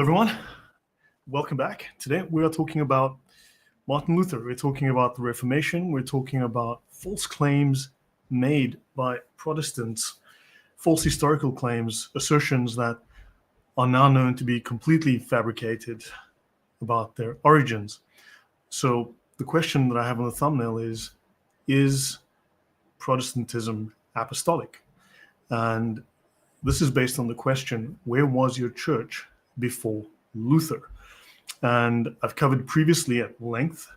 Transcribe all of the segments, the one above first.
everyone. Welcome back. Today we are talking about Martin Luther. We're talking about the Reformation. We're talking about false claims made by Protestants, false historical claims, assertions that are now known to be completely fabricated about their origins. So the question that I have on the thumbnail is Protestantism apostolic? And this is based on the question, where was your church before Luther? And I've covered previously at length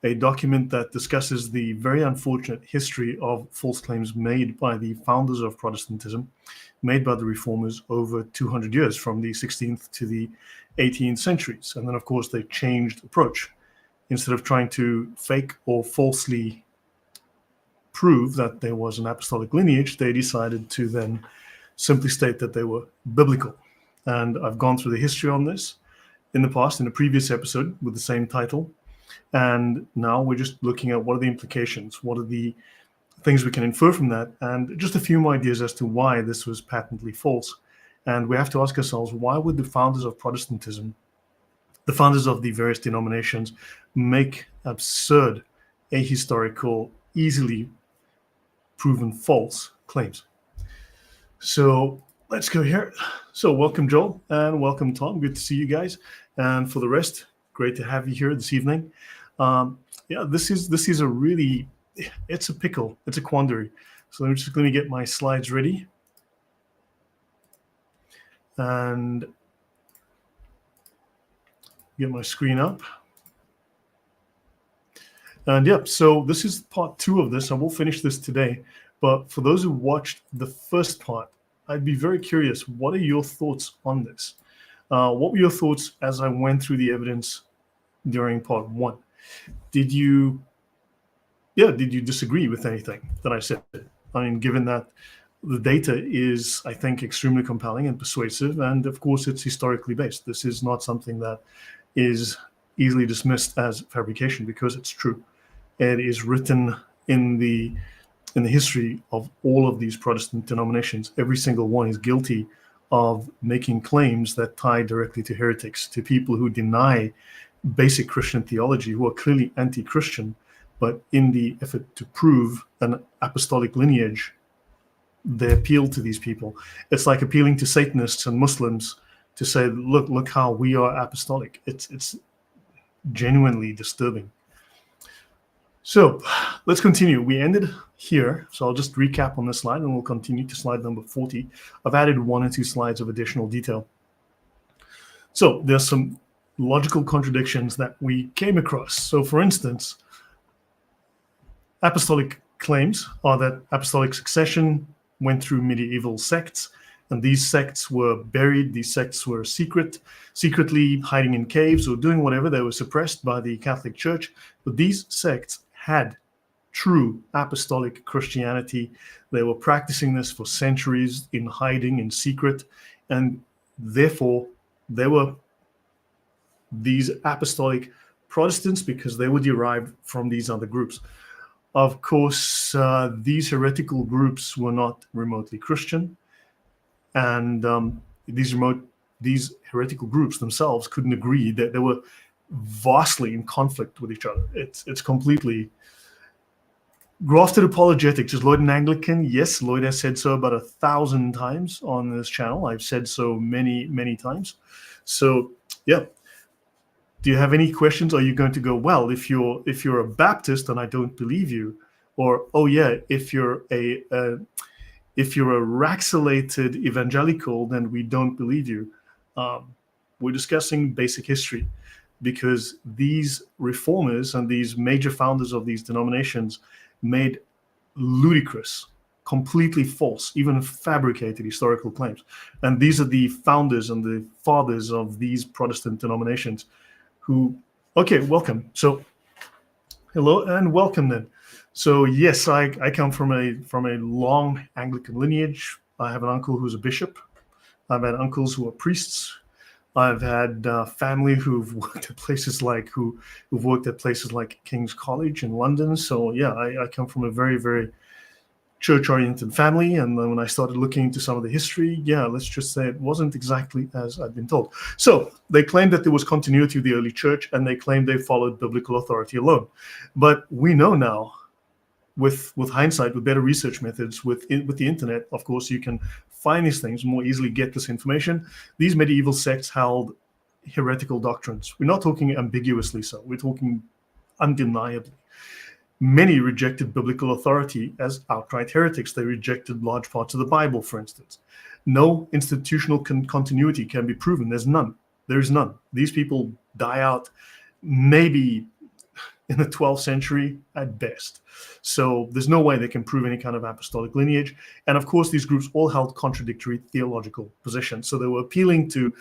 a document that discusses the very unfortunate history of false claims made by the founders of Protestantism, made by the reformers over 200 years, from the 16th to the 18th centuries. And then, of course, they changed approach. Instead of trying to fake or falsely prove that there was an apostolic lineage, they decided to then simply state that they were biblical. And I've gone through the history on this in the past, in a previous episode with the same title. And now we're just looking at what are the implications, what are the things we can infer from that, and just a few more ideas as to why this was patently false. And we have to ask ourselves, why would the founders of Protestantism, the founders of the various denominations, make absurd, ahistorical, easily proven false claims? So let's go here. So welcome, Joel, and welcome, Tom. Good to see you guys. And for the rest, great to have you here this evening. This is a really, it's a pickle. It's a quandary. So let me get my slides ready. And get my screen up. And so this is part 2 of this. I will finish this today. But for those who watched the first part, I'd be very curious, what are your thoughts on this? What were your thoughts as I went through the evidence during part 1? Did you disagree with anything that I said? I mean, given that the data is, I think, extremely compelling and persuasive, and of course it's historically based. This is not something that is easily dismissed as fabrication, because it's true. It is written in the history of all of these Protestant denominations. Every single one is guilty of making claims that tie directly to heretics, to people who deny basic Christian theology, who are clearly anti-Christian, but in the effort to prove an apostolic lineage, they appeal to these people. It's like appealing to Satanists and Muslims to say, look how we are apostolic. It's genuinely disturbing. So let's continue. We ended here, so I'll just recap on this slide and we'll continue to slide number 40. I've added 1 or 2 slides of additional detail. So there's some logical contradictions that we came across. So for instance, apostolic claims are that apostolic succession went through medieval sects, and these sects were buried, these sects were secretly hiding in caves or doing whatever. They were suppressed by the Catholic Church, but these sects had true apostolic Christianity. They were practicing this for centuries in hiding, in secret, and therefore they were these apostolic Protestants because they were derived from these other groups. Of course, these heretical groups were not remotely Christian, and these heretical groups themselves couldn't agree. That they were vastly in conflict with each other. It's completely grafted apologetics. Is Lloyd an Anglican? Yes, Lloyd has said so about 1,000 times on this channel. I've said so many times. So yeah. Do you have any questions? Are you going to go, well, if you're a Baptist, then I don't believe you, or oh yeah, if you're a raxalated evangelical, then we don't believe you? We're discussing basic history, because these reformers and these major founders of these denominations made ludicrous, completely false, even fabricated historical claims. And these are the founders and the fathers of these Protestant denominations who, okay, welcome. So hello and welcome then. So yes, I come from a long Anglican lineage. I have an uncle who's a bishop. I've had uncles who are priests. I've had family who've worked at places like King's College in London. So yeah, I come from a very, very church-oriented family, and then when I started looking into some of the history, let's just say it wasn't exactly as I'd been told. So they claimed that there was continuity of the early church, and they claimed they followed biblical authority alone. But we know now, with hindsight, with better research methods, with the internet, of course, you can find these things, more easily get this information. These medieval sects held heretical doctrines. We're not talking ambiguously so, we're talking undeniably. Many rejected biblical authority as outright heretics. They rejected large parts of the Bible, for instance. No institutional continuity can be proven. There's none. There's none. These people die out maybe in the 12th century at best. So there's no way they can prove any kind of apostolic lineage. And of course, these groups all held contradictory theological positions. So they were appealing to,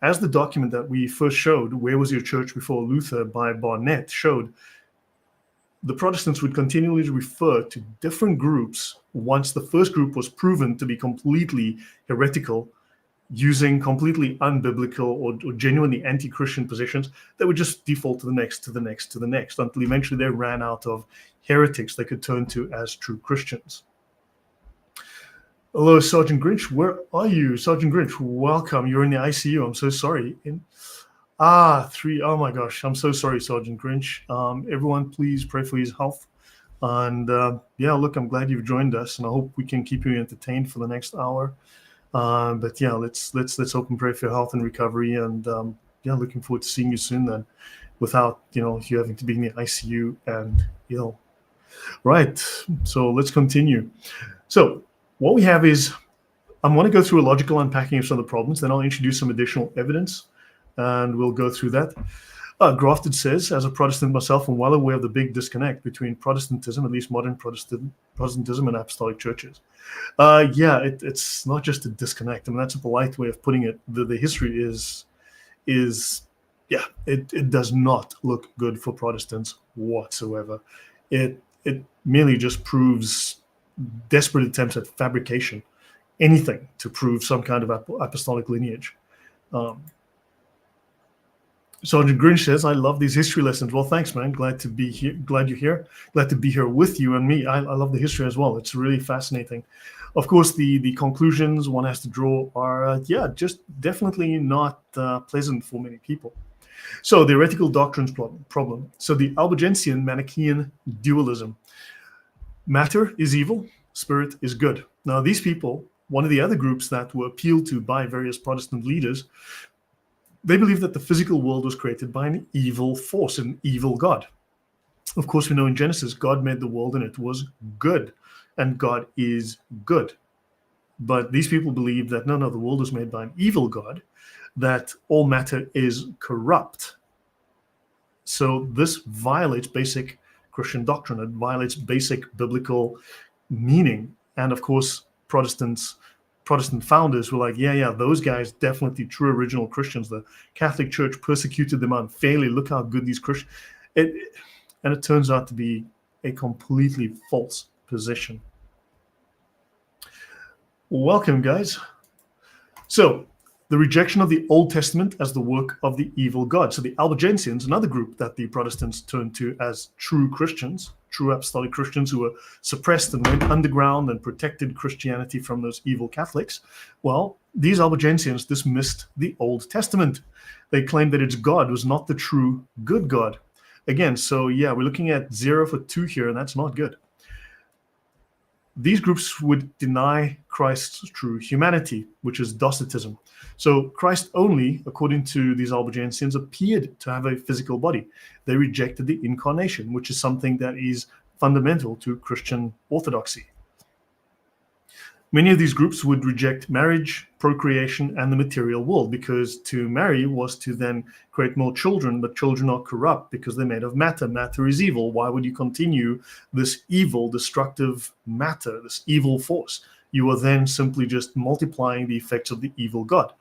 as the document that we first showed, Where Was Your Church Before Luther by Barnett showed, the Protestants would continually refer to different groups once the first group was proven to be completely heretical, using completely unbiblical or genuinely anti-Christian positions. They would just default to the next, to the next, to the next, until eventually they ran out of heretics they could turn to as true Christians. Hello, Sergeant Grinch. Where are you? Sergeant Grinch, welcome. You're in the ICU. I'm so sorry. Oh my gosh, I'm so sorry, Sergeant Grinch. Everyone, please pray for his health. And look, I'm glad you've joined us, and I hope we can keep you entertained for the next hour. But let's hope and pray for your health and recovery. And looking forward to seeing you soon then, without you having to be in the ICU and ill. Right. So let's continue. So what we have is, I want to go through a logical unpacking of some of the problems. Then I'll introduce some additional evidence, and we'll go through that. Grafted says, as a Protestant myself, I'm well aware of the big disconnect between Protestantism, at least modern Protestantism, and apostolic churches. It's not just a disconnect. I mean, that's a polite way of putting it. The history it does not look good for Protestants whatsoever. It merely just proves desperate attempts at fabrication, anything to prove some kind of apostolic lineage. Sergeant Grinch says, I love these history lessons. Well, thanks, man. Glad to be here. Glad you're here. Glad to be here with you and me. I love the history as well. It's really fascinating. Of course, the conclusions one has to draw are, just definitely not pleasant for many people. So the heretical doctrines problem. So the Albigensian Manichaean dualism. Matter is evil, spirit is good. Now, these people, one of the other groups that were appealed to by various Protestant leaders, they believe that the physical world was created by an evil force, an evil God. Of course, we know in Genesis, God made the world and it was good, and God is good. But these people believe that, no, the world was made by an evil God, that all matter is corrupt. So this violates basic Christian doctrine. It violates basic biblical meaning. And of course, Protestant founders were like, those guys definitely true original Christians. The Catholic Church persecuted them unfairly. Look how good these Christians. And it turns out to be a completely false position. Welcome, guys. So the rejection of the Old Testament as the work of the evil God. So the Albigensians, another group that the Protestants turned to as true Christians, true apostolic Christians who were suppressed and went underground and protected Christianity from those evil Catholics. Well, these Albigensians dismissed the Old Testament. They claimed that its God was not the true good God. Again, so we're looking at 0 for 2 here, and that's not good. These groups would deny Christ's true humanity, which is Docetism. So Christ only, according to these Albigensians, appeared to have a physical body. They rejected the incarnation, which is something that is fundamental to Christian orthodoxy. Many of these groups would reject marriage, procreation, and the material world, because to marry was to then create more children, but children are corrupt because they're made of matter. Matter is evil. Why would you continue this evil, destructive matter, this evil force? You are then simply just multiplying the effects of the evil God.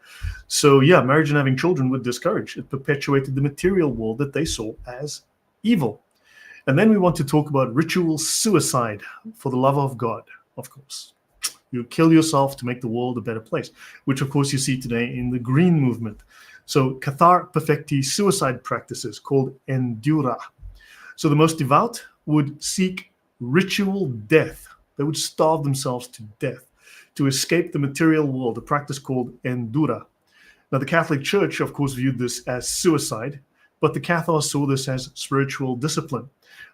So marriage and having children would discourage. It perpetuated the material world that they saw as evil. And then we want to talk about ritual suicide for the love of God, of course. You kill yourself to make the world a better place, which of course you see today in the Green Movement. So Cathar Perfecti suicide practices called endura. So the most devout would seek ritual death They would starve themselves to death to escape the material world, a practice called endura. Now, the Catholic Church, of course, viewed this as suicide, but the Cathars saw this as spiritual discipline.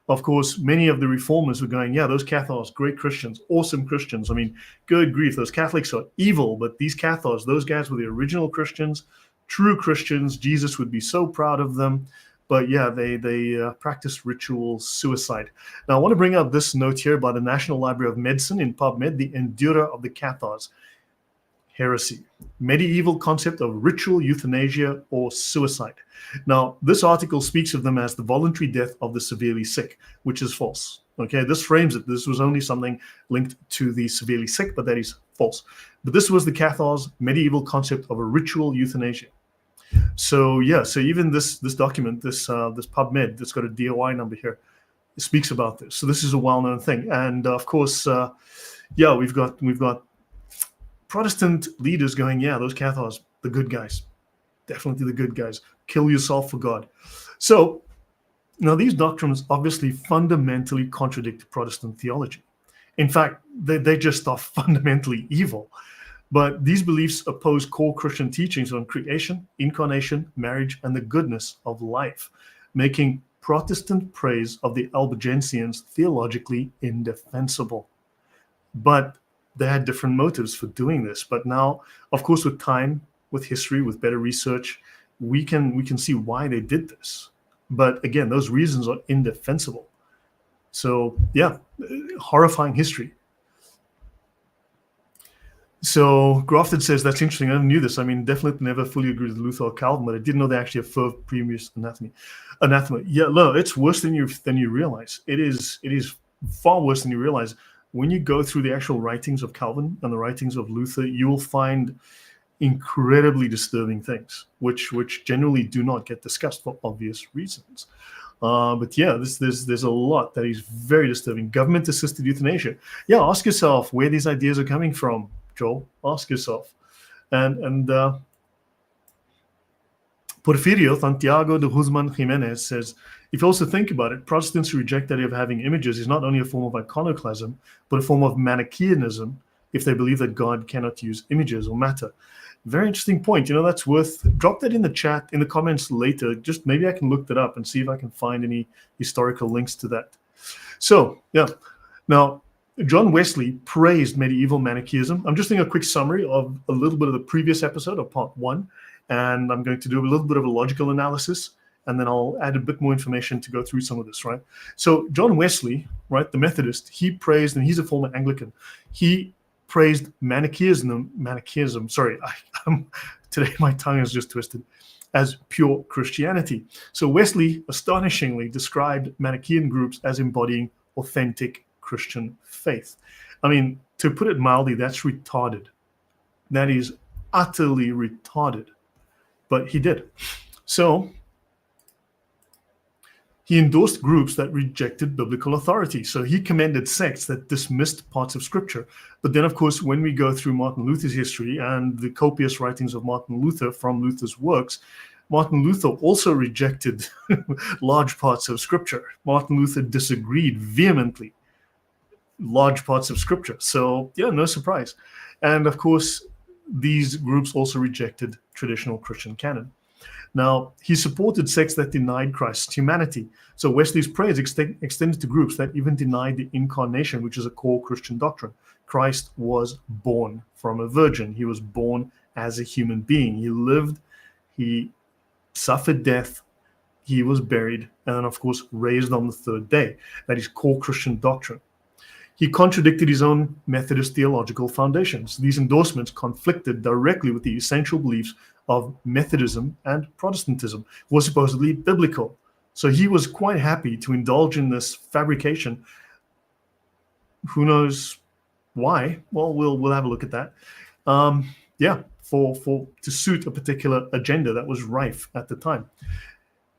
Of course, many of the reformers were going, yeah, those Cathars, great Christians, awesome Christians. I mean, good grief, those Catholics are evil, but these Cathars, those guys were the original Christians, true Christians. Jesus would be so proud of them. But yeah, they practiced ritual suicide. Now, I want to bring up this note here by the National Library of Medicine in PubMed, the Endura of the Cathars. Heresy, medieval concept of ritual euthanasia or suicide. Now, this article speaks of them as the voluntary death of the severely sick, which is false. Okay, this frames it. This was only something linked to the severely sick, but that is false. But this was the Cathars' medieval concept of a ritual euthanasia. So yeah, so even this document, this PubMed, that's got a DOI number here, it speaks about this. So this is a well-known thing, and of course, yeah, we've got Protestant leaders going, yeah, those Cathars, the good guys, definitely the good guys. Kill yourself for God. So now these doctrines obviously fundamentally contradict Protestant theology. In fact, they just are fundamentally evil. But these beliefs oppose core Christian teachings on creation, incarnation, marriage, and the goodness of life, making Protestant praise of the Albigensians theologically indefensible. But they had different motives for doing this. But now, of course, with time, with history, with better research, we can see why they did this. But again, those reasons are indefensible. So yeah, horrifying history. So Grafted says, that's interesting. I never knew this. I mean, definitely never fully agree with Luther or Calvin, but I didn't know they actually affirmed previous anathema. Yeah, no, it's worse than you realize. It is far worse than you realize. When you go through the actual writings of Calvin and the writings of Luther, you will find incredibly disturbing things, which generally do not get discussed for obvious reasons. But yeah, there's a lot that is very disturbing. Government-assisted euthanasia. Yeah, ask yourself where these ideas are coming from, Joel. Ask yourself. And Porfirio Santiago de Guzman Jimenez says, if you also think about it, Protestants who reject the idea of having images is not only a form of iconoclasm, but a form of Manichaeanism if they believe that God cannot use images or matter. Very interesting point. You know, that's worth, drop that in the chat, in the comments later. Just maybe I can look that up and see if I can find any historical links to that. So, yeah. Now, John Wesley praised medieval Manichaeism. I'm just doing a quick summary of a little bit of the previous episode of part 1, and I'm going to do a little bit of a logical analysis, and then I'll add a bit more information to go through some of this, right? So John Wesley, right, the Methodist, he praised, and he's a former Anglican, he praised Manichaeism, sorry, today my tongue is just twisted, as pure Christianity. So Wesley astonishingly described Manichaean groups as embodying authentic Christian faith. I mean, to put it mildly, that's retarded. That is utterly retarded. But he did. So he endorsed groups that rejected biblical authority. So he commended sects that dismissed parts of Scripture. But then, of course, when we go through Martin Luther's history and the copious writings of Martin Luther from Luther's works, Martin Luther also rejected large parts of Scripture. Martin Luther disagreed vehemently large parts of Scripture. So, yeah, no surprise. And, of course, these groups also rejected traditional Christian canon. Now, he supported sects that denied Christ's humanity. So Wesley's praise extended to groups that even denied the incarnation, which is a core Christian doctrine. Christ was born from a virgin. He was born as a human being. He lived, he suffered death, he was buried, and then, of course, raised on the third day. That is core Christian doctrine. He contradicted his own Methodist theological foundations. These endorsements conflicted directly with the essential beliefs of Methodism and Protestantism, were supposedly biblical. So he was quite happy to indulge in this fabrication. Who knows why? Well, we'll have a look at that. Yeah, to suit a particular agenda that was rife at the time.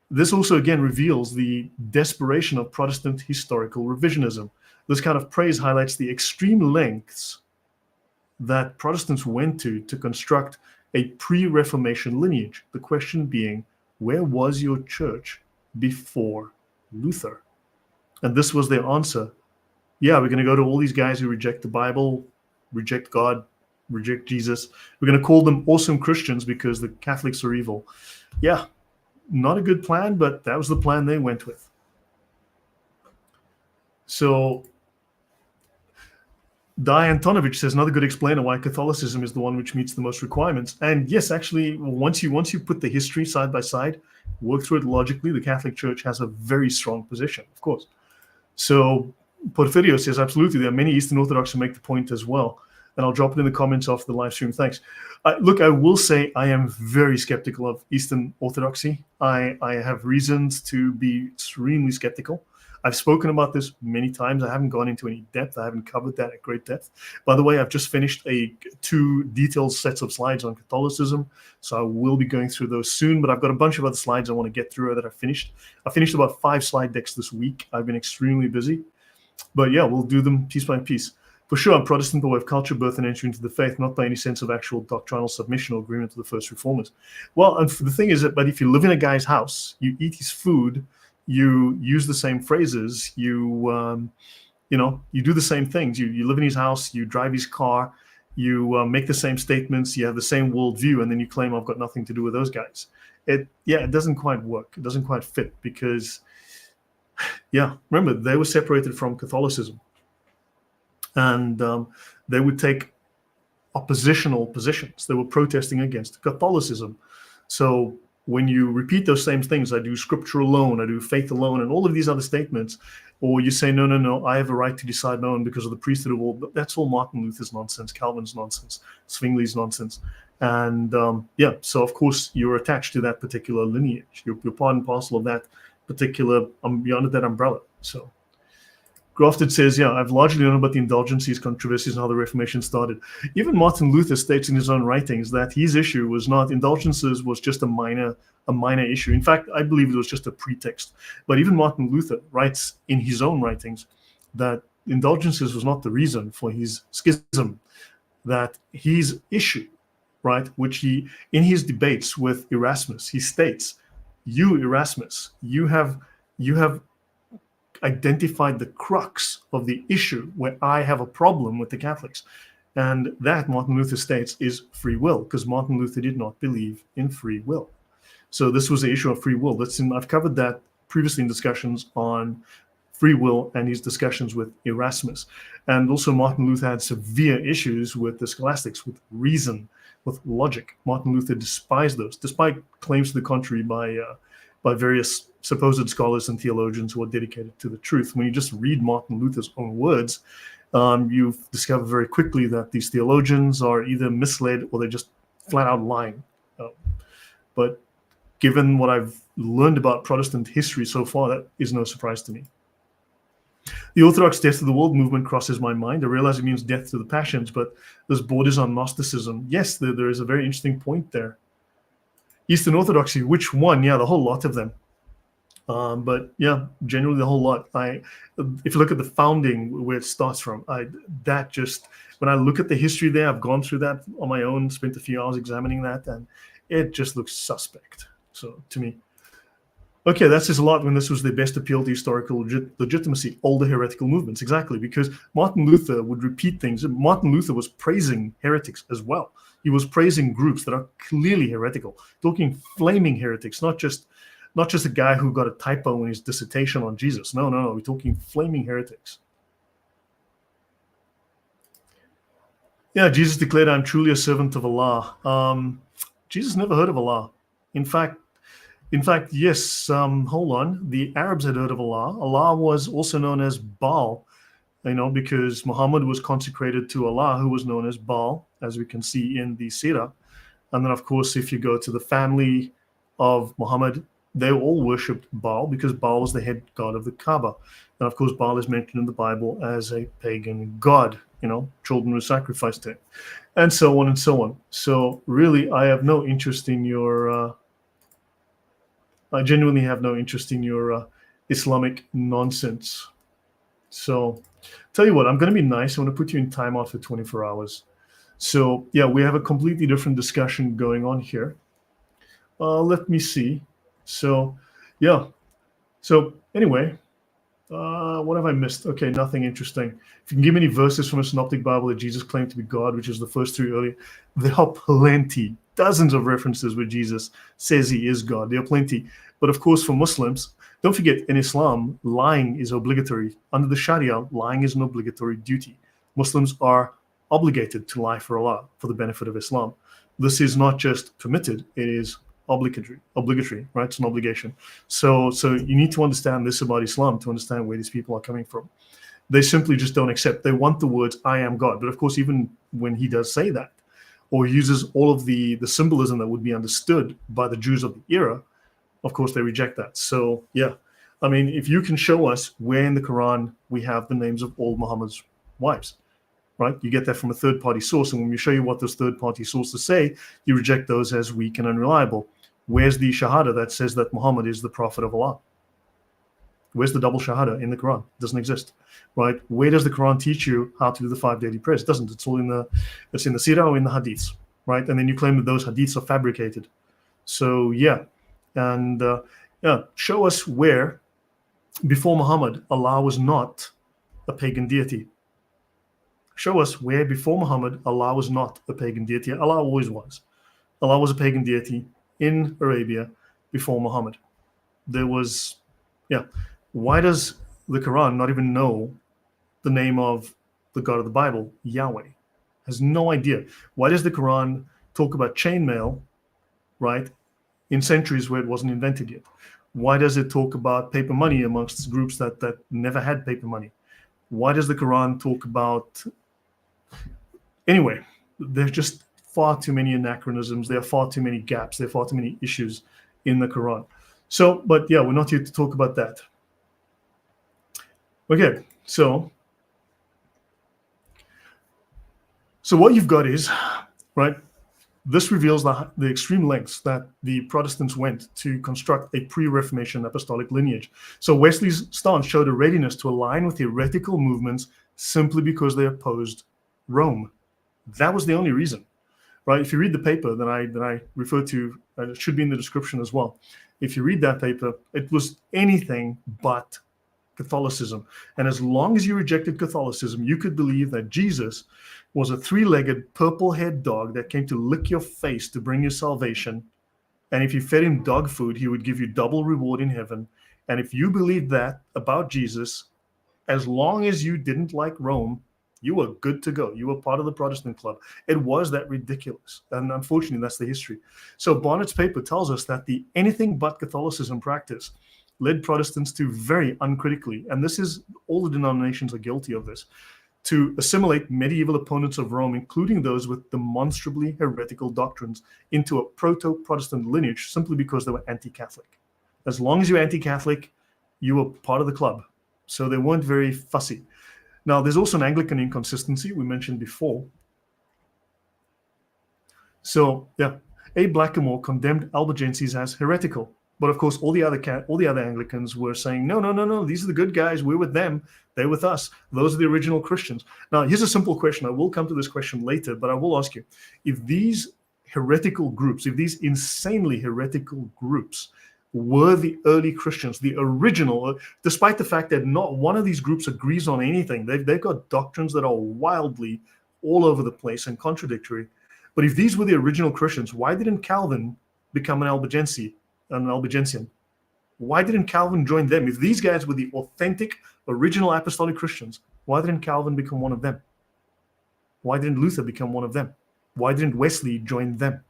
This also again reveals the desperation of Protestant historical revisionism. This kind of praise highlights the extreme lengths that Protestants went to construct a pre-Reformation lineage. The question being, where was your church before Luther? And this was their answer. yeah, we're going to go to all these guys who reject the Bible, reject God, reject Jesus. We're going to call them awesome Christians because the Catholics are evil. Yeah, not a good plan, but that was the plan they went with. So Di Antonovich says another good explainer why Catholicism is the one which meets the most requirements. And yes, actually, once you put the history side by side, work through it logically, the Catholic Church has a very strong position, of course. So Porfirio says, absolutely, there are many Eastern Orthodox who make the point as well. And I'll drop it in the comments after the live stream. Thanks. Look, I will say I am very skeptical of Eastern Orthodoxy. I have reasons to be extremely skeptical. I've spoken about this many times. I haven't gone into any depth. I haven't covered that at great depth. By the way, I've just finished two detailed sets of slides on Catholicism, so I will be going through those soon, but I've got a bunch of other slides I want to get through that I've finished. I finished about 5 slide decks this week. I've been extremely busy. But yeah, we'll do them piece by piece. For sure, I'm Protestant by way of culture, birth, and entry into the faith, not by any sense of actual doctrinal submission or agreement to the first reformers. Well, and the thing is that, but if you live in a guy's house, you eat his food, you use the same phrases, you do the same things. You live in his house, you drive his car, you make the same statements, you have the same worldview, and then you claim I've got nothing to do with those guys. It doesn't quite work. It doesn't quite fit because, remember, they were separated from Catholicism. And they would take oppositional positions. They were protesting against Catholicism. So when you repeat those same things, I do scripture alone, I do faith alone, and all of these other statements, or you say, no, I have a right to decide my own because of the priesthood of all, but that's all Martin Luther's nonsense, Calvin's nonsense, Zwingli's nonsense. And so of course you're attached to that particular lineage. You're part and parcel of that particular, you're under that umbrella. So Grafted says, I've largely known about the indulgencies, controversies, and how the Reformation started. Even Martin Luther states in his own writings that his issue was not indulgences, was just a minor issue. In fact, I believe it was just a pretext. But even Martin Luther writes in his own writings that indulgences was not the reason for his schism, that his issue, right, which he, in his debates with Erasmus, he states, you, Erasmus, you have identified the crux of the issue where I have a problem with the Catholics. And that, Martin Luther states, is free will, because Martin Luther did not believe in free will. So this was the issue of free will. I've covered that previously in discussions on free will and his discussions with Erasmus. And also Martin Luther had severe issues with the scholastics, with reason, with logic. Martin Luther despised those, despite claims to the contrary by various supposed scholars and theologians who are dedicated to the truth. When you just read Martin Luther's own words, you discover very quickly that these theologians are either misled or they're just flat out lying. But given what I've learned about Protestant history so far, that is no surprise to me. The Orthodox death to the world movement crosses my mind. I realize it means death to the passions, but there's borders on Gnosticism. Yes, there is a very interesting point there. Eastern Orthodoxy, which one? Yeah, the whole lot of them. But yeah, generally the whole lot. If you look at the founding, where it starts from, when I look at the history there, I've gone through that on my own, spent a few hours examining that, and it just looks suspect. So to me, okay, that says a lot when this was their best appeal to historical legitimacy, older heretical movements. Exactly, because Martin Luther would repeat things. Martin Luther was praising heretics as well. He was praising groups that are clearly heretical, talking flaming heretics, not just a guy who got a typo in his dissertation on Jesus. No, we're talking flaming heretics. Yeah, Jesus declared, I'm truly a servant of Allah. Jesus never heard of Allah. In fact, yes, hold on. The Arabs had heard of Allah. Allah was also known as Baal, because Muhammad was consecrated to Allah, who was known as Baal, as we can see in the Sirah. And then, of course, if you go to the family of Muhammad, they all worshipped Baal because Baal was the head god of the Kaaba. And of course, Baal is mentioned in the Bible as a pagan god. Children were sacrificed to him, and so on and so on. So really, I have no interest in your... I genuinely have no interest in your Islamic nonsense. So tell you what, I'm going to be nice. I'm going to put you in timeout for 24 hours. So yeah, we have a completely different discussion going on here. Let me see. So yeah. So anyway, What have I missed? Okay, nothing interesting. If you can give me any verses from a Synoptic Bible that Jesus claimed to be God, which is the first three earlier, there are plenty, dozens of references where Jesus says he is God. There are plenty. But of course, for Muslims, don't forget, in Islam, lying is obligatory. Under the Sharia, lying is an obligatory duty. Muslims are obligated to lie for Allah for the benefit of Islam. This is not just permitted, it is obligatory, right? It's an obligation. So you need to understand this about Islam to understand where these people are coming from. They simply just don't accept. They want the words "I am God," but of course, even when he does say that, or uses all of the symbolism that would be understood by the Jews of the era, of course, they reject that. So yeah, I mean, if you can show us where in the Quran we have the names of all Muhammad's wives, right? You get that from a third-party source, and when we show you what those third-party sources say, you reject those as weak and unreliable. Where's the Shahada that says that Muhammad is the prophet of Allah? Where's the double Shahada in the Quran? It doesn't exist, right? Where does the Quran teach you how to do the 5 daily prayers? It doesn't. It's all in the Sirah or in the Hadiths, right? And then you claim that those Hadiths are fabricated. So yeah, and show us where before Muhammad Allah was not a pagan deity. Show us where before Muhammad Allah was not a pagan deity. Allah always was. Allah was a pagan deity in Arabia before Muhammad. There was, why does the Quran not even know the name of the God of the Bible, Yahweh? Has no idea. Why does the Quran talk about chainmail, right, in centuries where it wasn't invented yet? Why does it talk about paper money amongst groups that never had paper money? Why does the Quran talk about... Anyway, there's just far too many anachronisms. There are far too many gaps. There are far too many issues in the Quran. So, but yeah, we're not here to talk about that. Okay, so what you've got is, right, this reveals the extreme lengths that the Protestants went to construct a pre-Reformation apostolic lineage. So Wesley's stance showed a readiness to align with heretical movements simply because they opposed Rome. That was the only reason. Right? If you read the paper that I referred to, it should be in the description as well. If you read that paper, it was anything but Catholicism. And as long as you rejected Catholicism, you could believe that Jesus was a three-legged, purple-haired dog that came to lick your face to bring you salvation. And if you fed him dog food, he would give you double reward in heaven. And if you believed that about Jesus, as long as you didn't like Rome, you were good to go. You were part of the Protestant club. It was that ridiculous. And unfortunately, that's the history. So Barnett's paper tells us that the anything but Catholicism practice led Protestants to very uncritically, and this is all the denominations are guilty of this, to assimilate medieval opponents of Rome, including those with demonstrably heretical doctrines, into a proto-Protestant lineage simply because they were anti-Catholic. As long as you're anti-Catholic, you were part of the club. So they weren't very fussy. Now, there's also an Anglican inconsistency we mentioned before. So, yeah, A. Blackamore condemned Albigensians as heretical. But of course, all the other Anglicans were saying, no, these are the good guys. We're with them. They're with us. Those are the original Christians. Now, here's a simple question. I will come to this question later, but I will ask you, if these heretical groups, if these insanely heretical groups were the early Christians, the original, despite the fact that not one of these groups agrees on anything. They've got doctrines that are wildly all over the place and contradictory. But if these were the original Christians, why didn't Calvin become an Albigensian? Why didn't Calvin join them? If these guys were the authentic, original apostolic Christians, why didn't Calvin become one of them? Why didn't Luther become one of them? Why didn't Wesley join them?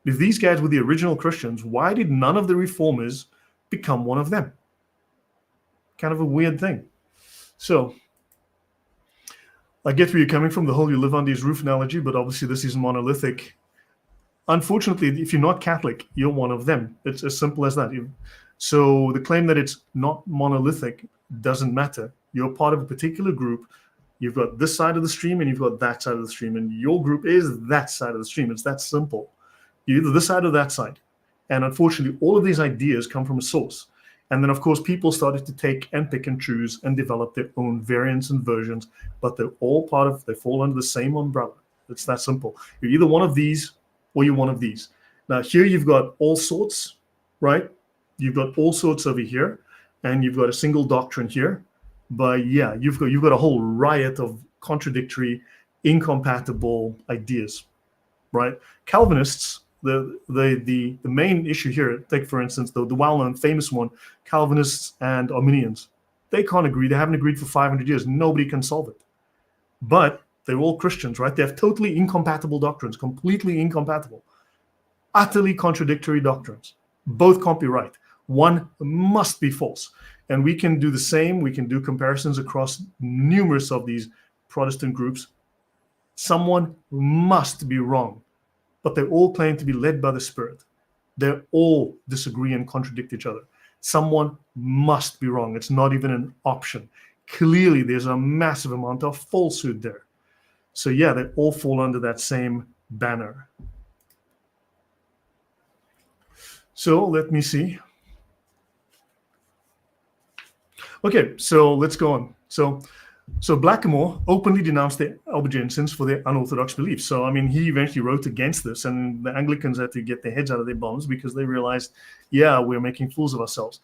If these guys were the original Christians, why did none of the reformers become one of them? Kind of a weird thing. So I get where you're coming from, the whole you live under his roof analogy, but obviously this is monolithic. Unfortunately, if you're not Catholic, you're one of them. It's as simple as that. So the claim that it's not monolithic doesn't matter. You're part of a particular group. You've got this side of the stream and you've got that side of the stream, and your group is that side of the stream. It's that simple. You're either this side or that side. And unfortunately, all of these ideas come from a source. And then, of course, people started to take and pick and choose and develop their own variants and versions, but they fall under the same umbrella. It's that simple. You're either one of these or you're one of these. Now, here you've got all sorts, right? You've got all sorts over here. and you've got a single doctrine here. But yeah, you've got a whole riot of contradictory, incompatible ideas, right? Calvinists, the main issue here, take for instance the well-known famous one, Calvinists and Arminians. They can't agree. They haven't agreed for 500 years. Nobody can solve it. But they're all Christians, right? They have totally incompatible doctrines, completely incompatible, utterly contradictory doctrines. Both can't be right. One must be false. And we can do the same. We can do comparisons across numerous of these Protestant groups. Someone must be wrong, but they all claim to be led by the Spirit. They all disagree and contradict each other. Someone must be wrong. It's not even an option. Clearly, there's a massive amount of falsehood there. So yeah, they all fall under that same banner. So let me see. Okay, so let's go on. So Blackamoor openly denounced the Albigensians for their unorthodox beliefs. So, I mean, he eventually wrote against this, and the Anglicans had to get their heads out of their bums because they realized, yeah, we're making fools of ourselves.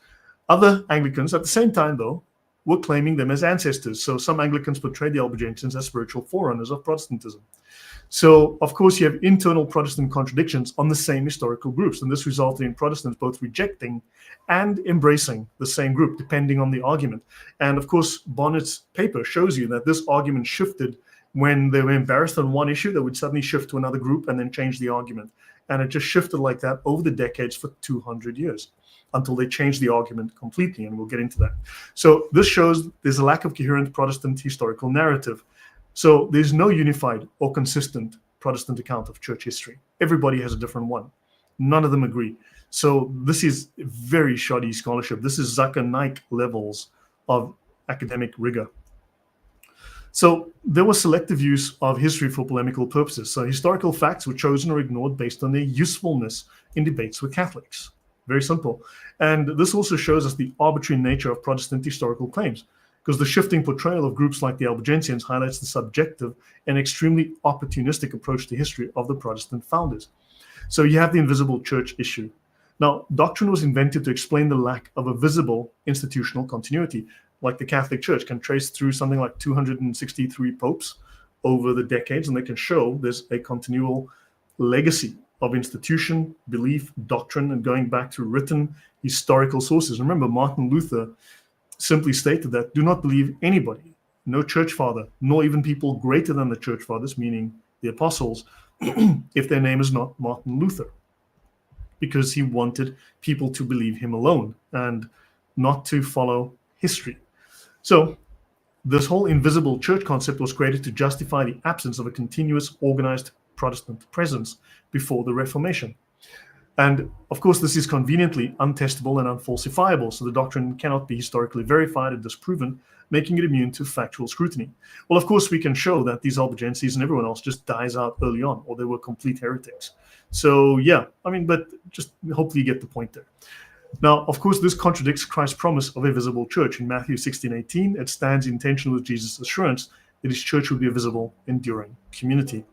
Other Anglicans, at the same time, though, were claiming them as ancestors. So some Anglicans portrayed the Albigensians as spiritual forerunners of Protestantism. So, of course, you have internal Protestant contradictions on the same historical groups, and this resulted in Protestants both rejecting and embracing the same group, depending on the argument. And, of course, Bonnet's paper shows you that this argument shifted when they were embarrassed on one issue. They would suddenly shift to another group and then change the argument. And it just shifted like that over the decades for 200 years until they changed the argument completely, and we'll get into that. So this shows there's a lack of coherent Protestant historical narrative. So there's no unified or consistent Protestant account of church history. Everybody has a different one. None of them agree. So this is very shoddy scholarship. This is Zucker-Nike levels of academic rigor. So there was selective use of history for polemical purposes. So historical facts were chosen or ignored based on their usefulness in debates with Catholics. Very simple. And this also shows us the arbitrary nature of Protestant historical claims, because the shifting portrayal of groups like the Albigensians highlights the subjective and extremely opportunistic approach to history of the Protestant founders. So you have the invisible church issue. Now, doctrine was invented to explain the lack of a visible institutional continuity, like the Catholic Church can trace through something like 263 popes over the decades, and they can show there's a continual legacy of institution, belief, doctrine, and going back to written historical sources. Remember, Martin Luther simply stated that do not believe anybody, no church father, nor even people greater than the church fathers, meaning the apostles, if their name is not Martin Luther, because he wanted people to believe him alone and not to follow history. So this whole invisible church concept was created to justify the absence of a continuous organized Protestant presence before the Reformation. And of course, this is conveniently untestable and unfalsifiable, so the doctrine cannot be historically verified and disproven, making it immune to factual scrutiny. Well, of course, we can show that these Albigenses and everyone else just dies out early on, or they were complete heretics. So yeah, I mean, but just hopefully you get the point there. Now, of course, this contradicts Christ's promise of a visible church. In Matthew 16:18, it stands in tension with Jesus' assurance that his church would be a visible, enduring community.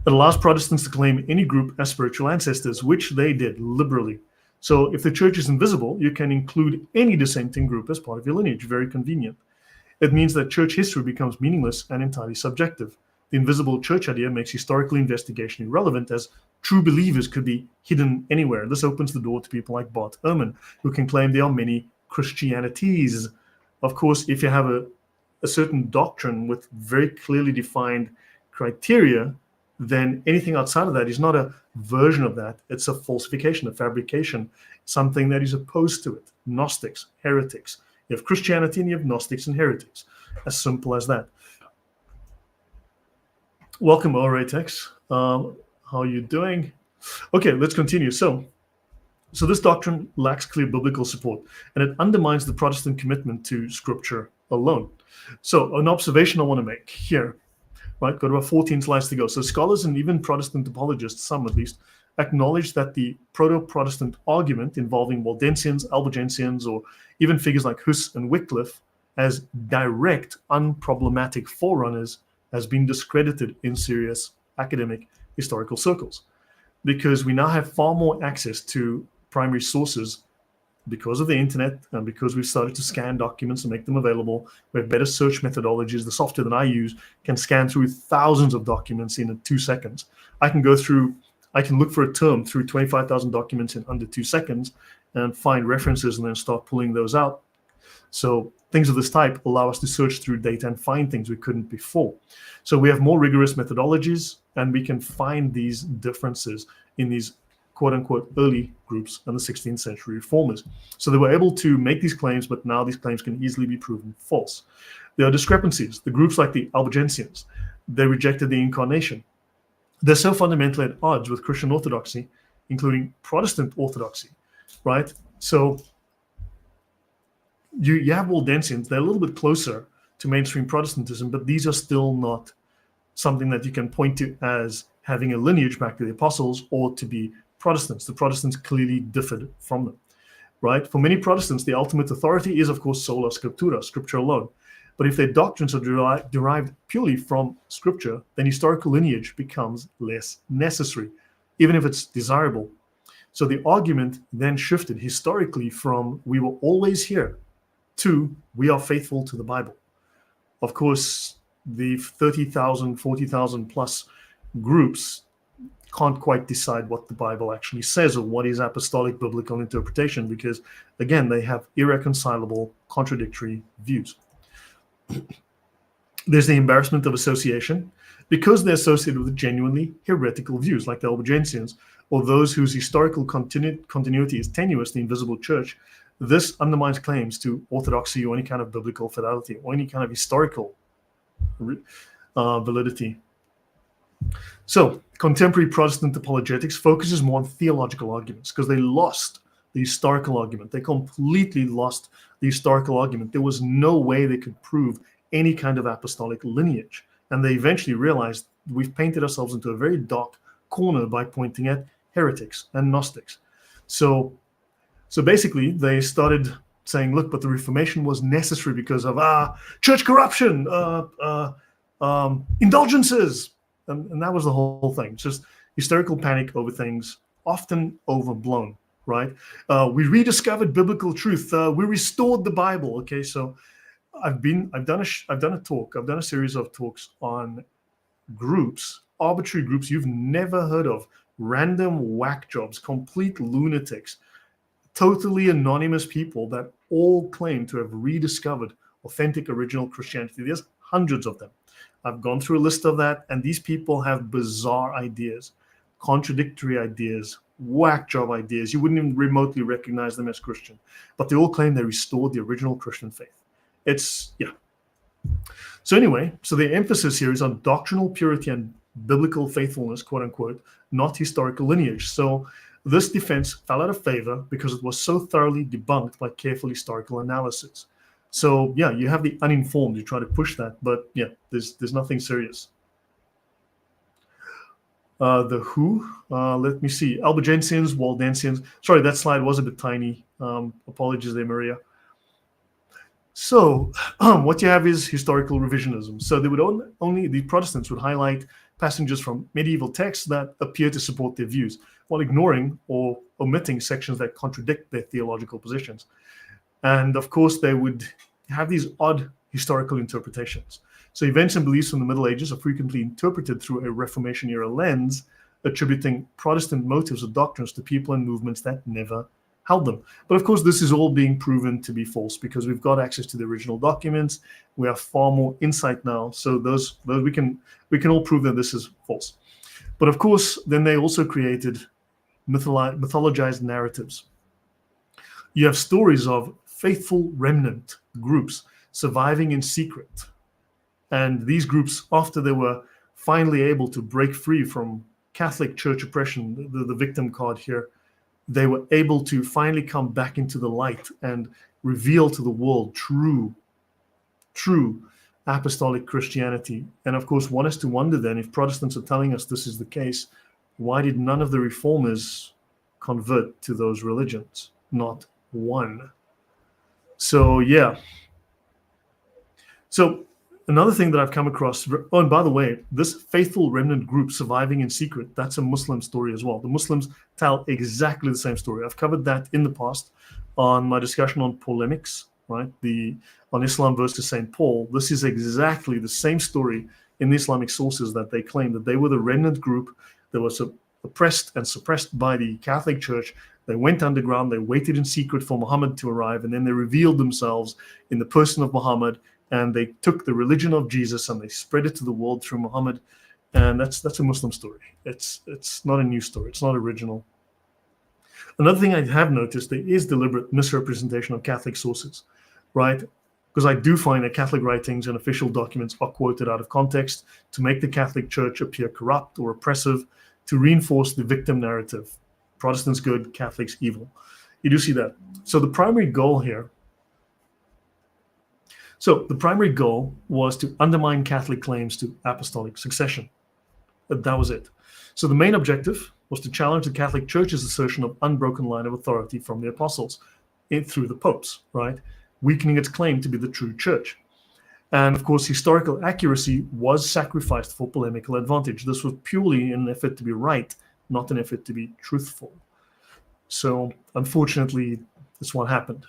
It allows Protestants to claim any group as spiritual ancestors, which they did liberally. So if the church is invisible, you can include any dissenting group as part of your lineage. Very convenient. It means that church history becomes meaningless and entirely subjective. The invisible church idea makes historical investigation irrelevant, as true believers could be hidden anywhere. This opens the door to people like Bart Ehrman, who can claim there are many Christianities. Of course, if you have a certain doctrine with very clearly defined criteria, then anything outside of that is not a version of that. It's a falsification, a fabrication, something that is opposed to it. Gnostics, heretics. You have Christianity and you have Gnostics and heretics. As simple as that. Welcome, Oratex. How are you doing? Okay, let's continue. So this doctrine lacks clear biblical support, and it undermines the Protestant commitment to Scripture alone. So an observation I want to make here. Right, got about 14 slides to go. So scholars and even Protestant apologists, some at least, acknowledge that the proto-Protestant argument involving Waldensians, Albigensians, or even figures like Huss and Wycliffe as direct, unproblematic forerunners has been discredited in serious academic historical circles, because we now have far more access to primary sources because of the internet and because we've started to scan documents and make them available, we have better search methodologies. The software that I use can scan through thousands of documents in 2 seconds. I can look for a term through 25,000 documents in under 2 seconds and find references and then start pulling those out. So things of this type allow us to search through data and find things we couldn't before. So we have more rigorous methodologies, and we can find these differences in these quote-unquote early groups and the 16th century reformers. So they were able to make these claims, but now these claims can easily be proven false. There are discrepancies. The groups like the Albigensians, they rejected the incarnation. They're so fundamentally at odds with Christian orthodoxy, including Protestant orthodoxy, right? So you have Waldensians, they're a little bit closer to mainstream Protestantism, but these are still not something that you can point to as having a lineage back to the apostles or to be Protestants. The Protestants clearly differed from them, right? For many Protestants, the ultimate authority is, of course, sola scriptura, scripture alone. But if their doctrines are derived purely from scripture, then historical lineage becomes less necessary, even if it's desirable. So the argument then shifted historically from we were always here to we are faithful to the Bible. Of course, the 30,000, 40,000 plus groups can't quite decide what the Bible actually says or what is apostolic biblical interpretation because, again, they have irreconcilable, contradictory views. There's the embarrassment of association because they're associated with genuinely heretical views like the Albigensians or those whose historical continuity is tenuous, the invisible church. This undermines claims to orthodoxy or any kind of biblical fidelity or any kind of historical validity. So contemporary Protestant apologetics focuses more on theological arguments because they lost the historical argument. They completely lost the historical argument. There was no way they could prove any kind of apostolic lineage. And they eventually realized we've painted ourselves into a very dark corner by pointing at heretics and Gnostics. So basically they started saying, look, but the Reformation was necessary because of church corruption, indulgences. And that was the whole thing. Just hysterical panic over things, often overblown, right? We rediscovered biblical truth. We restored the Bible. Okay, so I've done a series of talks on groups, arbitrary groups you've never heard of, random whack jobs, complete lunatics, totally anonymous people that all claim to have rediscovered authentic original Christianity. There's hundreds of them. I've gone through a list of that, and these people have bizarre ideas, contradictory ideas, whack job ideas. You wouldn't even remotely recognize them as Christian, but they all claim they restored the original Christian faith. So anyway, so the emphasis here is on doctrinal purity and biblical faithfulness, quote unquote, not historical lineage. So this defense fell out of favor because it was so thoroughly debunked by careful historical analysis. So yeah, you have the uninformed who try to push that, but yeah, there's nothing serious. The who? Let me see. Albigensians, Waldensians. Sorry, that slide was a bit tiny. Apologies there, Maria. So what you have is historical revisionism. So they would only the Protestants would highlight passages from medieval texts that appear to support their views, while ignoring or omitting sections that contradict their theological positions. And of course, they would have these odd historical interpretations. So events and beliefs from the Middle Ages are frequently interpreted through a Reformation-era lens, attributing Protestant motives or doctrines to people and movements that never held them. But of course, this is all being proven to be false because we've got access to the original documents. We have far more insight now. So those we can all prove that this is false. But of course, then they also created mythologized narratives. You have stories of faithful remnant groups surviving in secret. And these groups, after they were finally able to break free from Catholic Church oppression, the victim card here, they were able to finally come back into the light and reveal to the world true apostolic Christianity. And of course, one has to wonder then, if Protestants are telling us this is the case, why did none of the reformers convert to those religions? Not one. So yeah. So another thing that I've come across, oh, and by the way, this faithful remnant group surviving in secret, that's a Muslim story as well. The Muslims tell exactly the same story. I've covered that in the past. on my discussion on polemics, right? On Islam versus St. Paul, this is exactly the same story in the Islamic sources, that they claim that they were the remnant group that was oppressed and suppressed by the Catholic Church. They went underground, they waited in secret for Muhammad to arrive, and then they revealed themselves in the person of Muhammad, and they took the religion of Jesus and they spread it to the world through Muhammad. And that's a Muslim story. It's not a new story. It's not original. Another thing I have noticed, there is deliberate misrepresentation of Catholic sources, right? Because I do find that Catholic writings and official documents are quoted out of context to make the Catholic Church appear corrupt or oppressive, to reinforce the victim narrative. Protestants good, Catholics evil. You do see that. So the primary goal was to undermine Catholic claims to apostolic succession. That was it. So the main objective was to challenge the Catholic Church's assertion of unbroken line of authority from the apostles through the popes, right? Weakening its claim to be the true church. And of course, historical accuracy was sacrificed for polemical advantage. This was purely an effort to be right, not an effort to be truthful. So unfortunately, this one happened.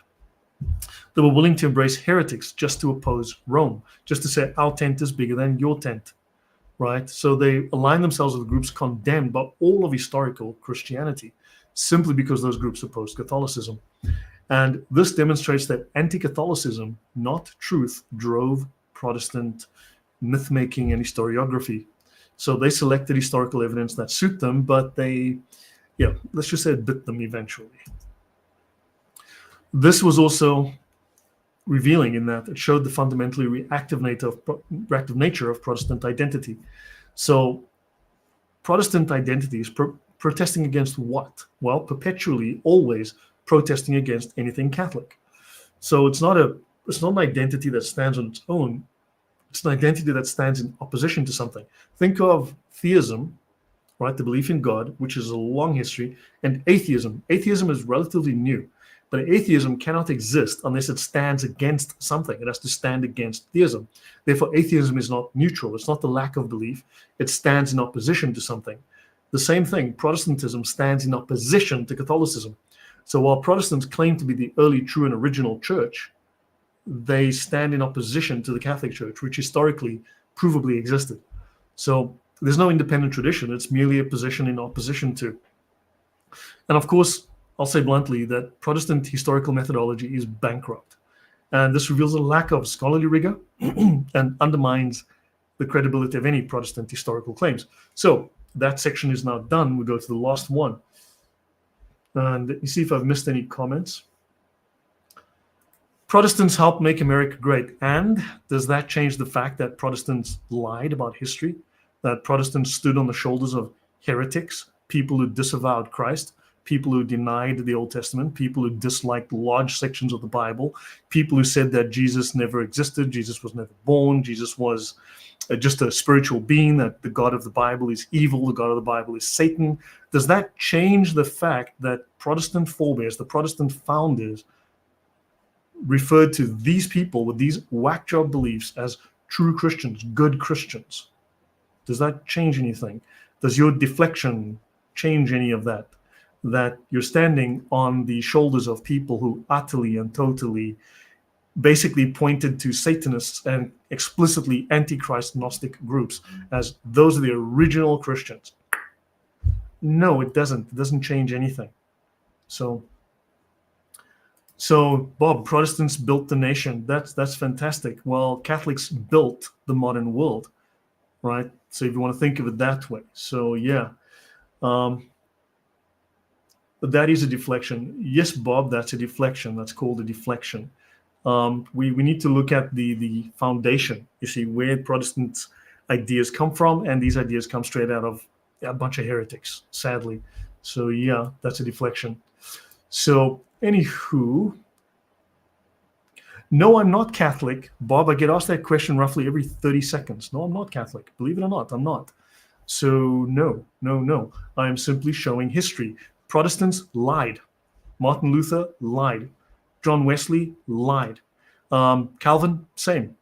They were willing to embrace heretics just to oppose Rome, just to say our tent is bigger than your tent, right? So they aligned themselves with groups condemned by all of historical Christianity, simply because those groups opposed Catholicism. And this demonstrates that anti-Catholicism, not truth, drove Protestant myth-making and historiography. So they selected historical evidence that suit them, but let's just say it bit them eventually. This was also revealing in that it showed the fundamentally reactive nature of Protestant identity. So Protestant identity is protesting against what? Well, perpetually, always protesting against anything Catholic. So it's not an identity that stands on its own. It's an identity that stands in opposition to something. Think of theism, right? The belief in God, which is a long history, and atheism. Atheism is relatively new, but atheism cannot exist unless it stands against something. It has to stand against theism. Therefore, atheism is not neutral. It's not the lack of belief. It stands in opposition to something. The same thing, Protestantism stands in opposition to Catholicism. So while Protestants claim to be the early, true, and original church, they stand in opposition to the Catholic Church, which historically provably existed. So there's no independent tradition. It's merely a position in opposition to. And of course, I'll say bluntly that Protestant historical methodology is bankrupt. And this reveals a lack of scholarly rigor and undermines the credibility of any Protestant historical claims. So that section is now done. We go to the last one. And let me see if I've missed any comments. Protestants helped make America great. And does that change the fact that Protestants lied about history? That Protestants stood on the shoulders of heretics, people who disavowed Christ, people who denied the Old Testament, people who disliked large sections of the Bible, people who said that Jesus never existed, Jesus was never born, Jesus was just a spiritual being, that the God of the Bible is evil, the God of the Bible is Satan. Does that change the fact that Protestant forebears, the Protestant founders, referred to these people with these whack job beliefs as true Christians, good Christians? Does that change anything? Does your deflection change any of that? That you're standing on the shoulders of people who utterly and totally basically pointed to Satanists and explicitly antichrist Gnostic groups as those are the original Christians. No, it doesn't. It doesn't change anything. So Bob, Protestants built the nation. That's fantastic. Well, Catholics built the modern world, right? So if you want to think of it that way. So yeah. But that is a deflection. Yes, Bob, that's a deflection. That's called a deflection. We need to look at the foundation, you see, where Protestant ideas come from, and these ideas come straight out of a bunch of heretics, sadly. So yeah, that's a deflection. So anywho, no, I'm not Catholic. Bob, I get asked that question roughly every 30 seconds. No, I'm not Catholic. Believe it or not, I'm not. So no. I am simply showing history. Protestants lied. Martin Luther lied. John Wesley lied. Calvin, same.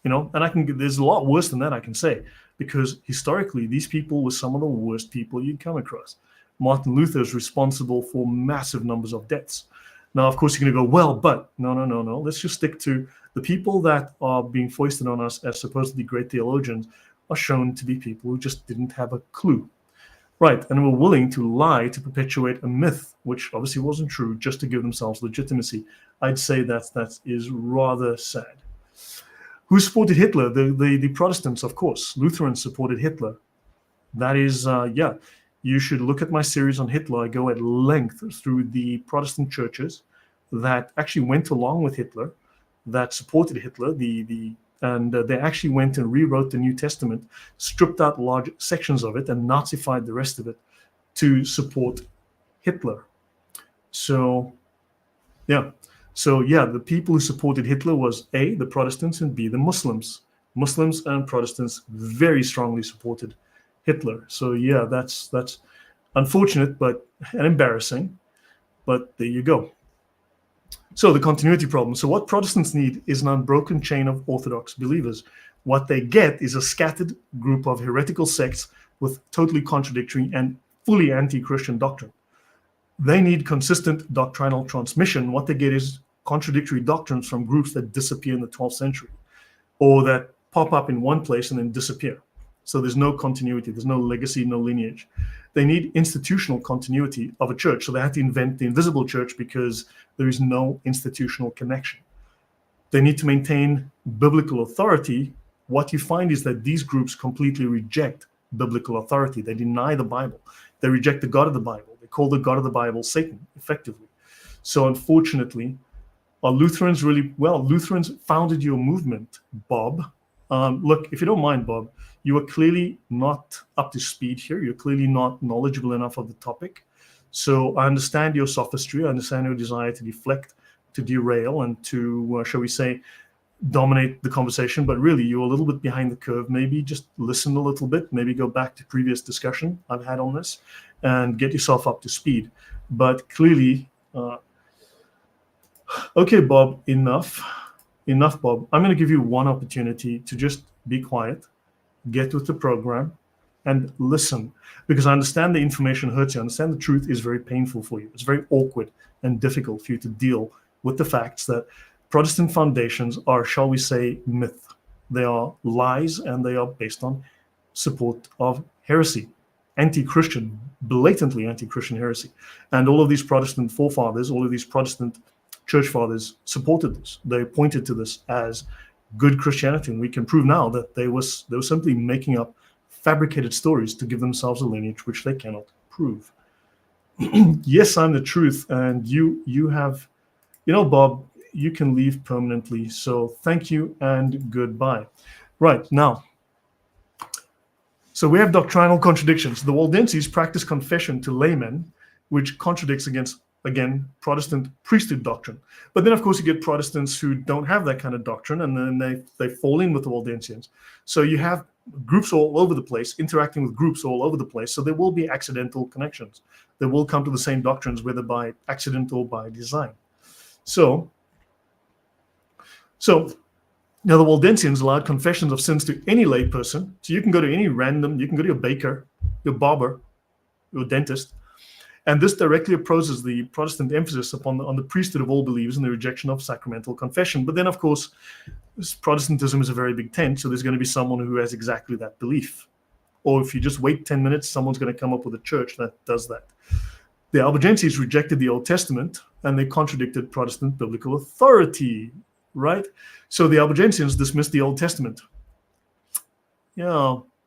And there's a lot worse than that I can say, because historically these people were some of the worst people you'd come across. Martin Luther is responsible for massive numbers of deaths. Now, of course, you're going to go, well, but no. Let's just stick to the people that are being foisted on us as supposedly great theologians are shown to be people who just didn't have a clue. Right, and were willing to lie to perpetuate a myth, which obviously wasn't true, just to give themselves legitimacy. I'd say that is rather sad. Who supported Hitler? The Protestants, of course. Lutherans supported Hitler. That is, you should look at my series on Hitler. I go at length through the Protestant churches that actually went along with Hitler, that supported Hitler, and they actually went and rewrote the New Testament, stripped out large sections of it, and Nazified the rest of it to support Hitler. So, the people who supported Hitler was A, the Protestants, and B, the Muslims. Muslims and Protestants very strongly supported Hitler. So that's unfortunate, and embarrassing, but there you go. So the continuity problem. So what Protestants need is an unbroken chain of Orthodox believers. What they get is a scattered group of heretical sects with totally contradictory and fully anti-Christian doctrine. They need consistent doctrinal transmission. What they get is contradictory doctrines from groups that disappear in the 12th century, or that pop up in one place and then disappear. So there's no continuity, there's no legacy, no lineage. They need institutional continuity of a church. So they have to invent the invisible church because there is no institutional connection. They need to maintain biblical authority. What you find is that these groups completely reject biblical authority. They deny the Bible. They reject the God of the Bible. They call the God of the Bible Satan, effectively. So unfortunately, are Lutherans really, well, Lutherans founded your movement, Bob. Look, if you don't mind, Bob, you are clearly not up to speed here. You're clearly not knowledgeable enough of the topic. So I understand your sophistry. I understand your desire to deflect, to derail, and to, shall we say, dominate the conversation. But really, you're a little bit behind the curve. Maybe just listen a little bit. Maybe go back to previous discussion I've had on this and get yourself up to speed. But clearly, okay, Bob, enough, Bob. I'm going to give you one opportunity to just be quiet, get with the program, and listen, because I understand the information hurts you. I understand the truth is very painful for you. It's very awkward and difficult for you to deal with the facts that Protestant foundations are, shall we say, myth. They are lies, and they are based on support of heresy, anti-Christian, blatantly anti-Christian heresy. And all of these Protestant forefathers, all of these Protestant church fathers supported this. They pointed to this as good Christianity, and we can prove now that they were simply making up fabricated stories to give themselves a lineage which they cannot prove. Yes, I'm the truth, and you have, Bob, you can leave permanently. So thank you and goodbye. Right, now, so we have doctrinal contradictions. The Waldensians practice confession to laymen, which contradicts against, again, Protestant priesthood doctrine. But then, of course, you get Protestants who don't have that kind of doctrine, and then they fall in with the Waldensians. So you have groups all over the place, interacting with groups all over the place. So there will be accidental connections. They will come to the same doctrines, whether by accident or by design. So now the Waldensians allowed confessions of sins to any lay person. So you can go to any random, you can go to your baker, your barber, your dentist, and this directly opposes the Protestant emphasis on the priesthood of all believers and the rejection of sacramental confession. But then, of course, Protestantism is a very big tent, so there's going to be someone who has exactly that belief. Or if you just wait 10 minutes, someone's going to come up with a church that does that. The Albigensians rejected the Old Testament, and they contradicted Protestant biblical authority, right? So the Albigensians dismissed the Old Testament.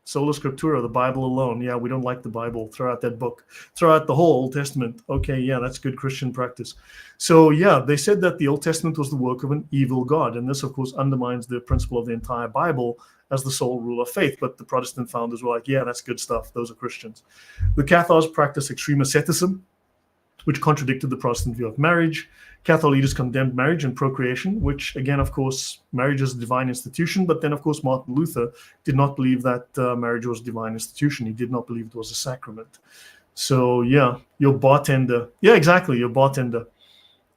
Sola Scriptura, the Bible alone. Yeah, we don't like the Bible. Throw out that book. Throw out the whole Old Testament. Okay, yeah, that's good Christian practice. So yeah, they said that the Old Testament was the work of an evil God. And this, of course, undermines the principle of the entire Bible as the sole rule of faith. But the Protestant founders were like, yeah, that's good stuff. Those are Christians. The Cathars practiced extreme asceticism, which contradicted the Protestant view of marriage. Catholic leaders condemned marriage and procreation, which, again, of course, marriage is a divine institution. But then, of course, Martin Luther did not believe that marriage was a divine institution. He did not believe it was a sacrament. So, yeah, your bartender. Yeah, exactly, your bartender.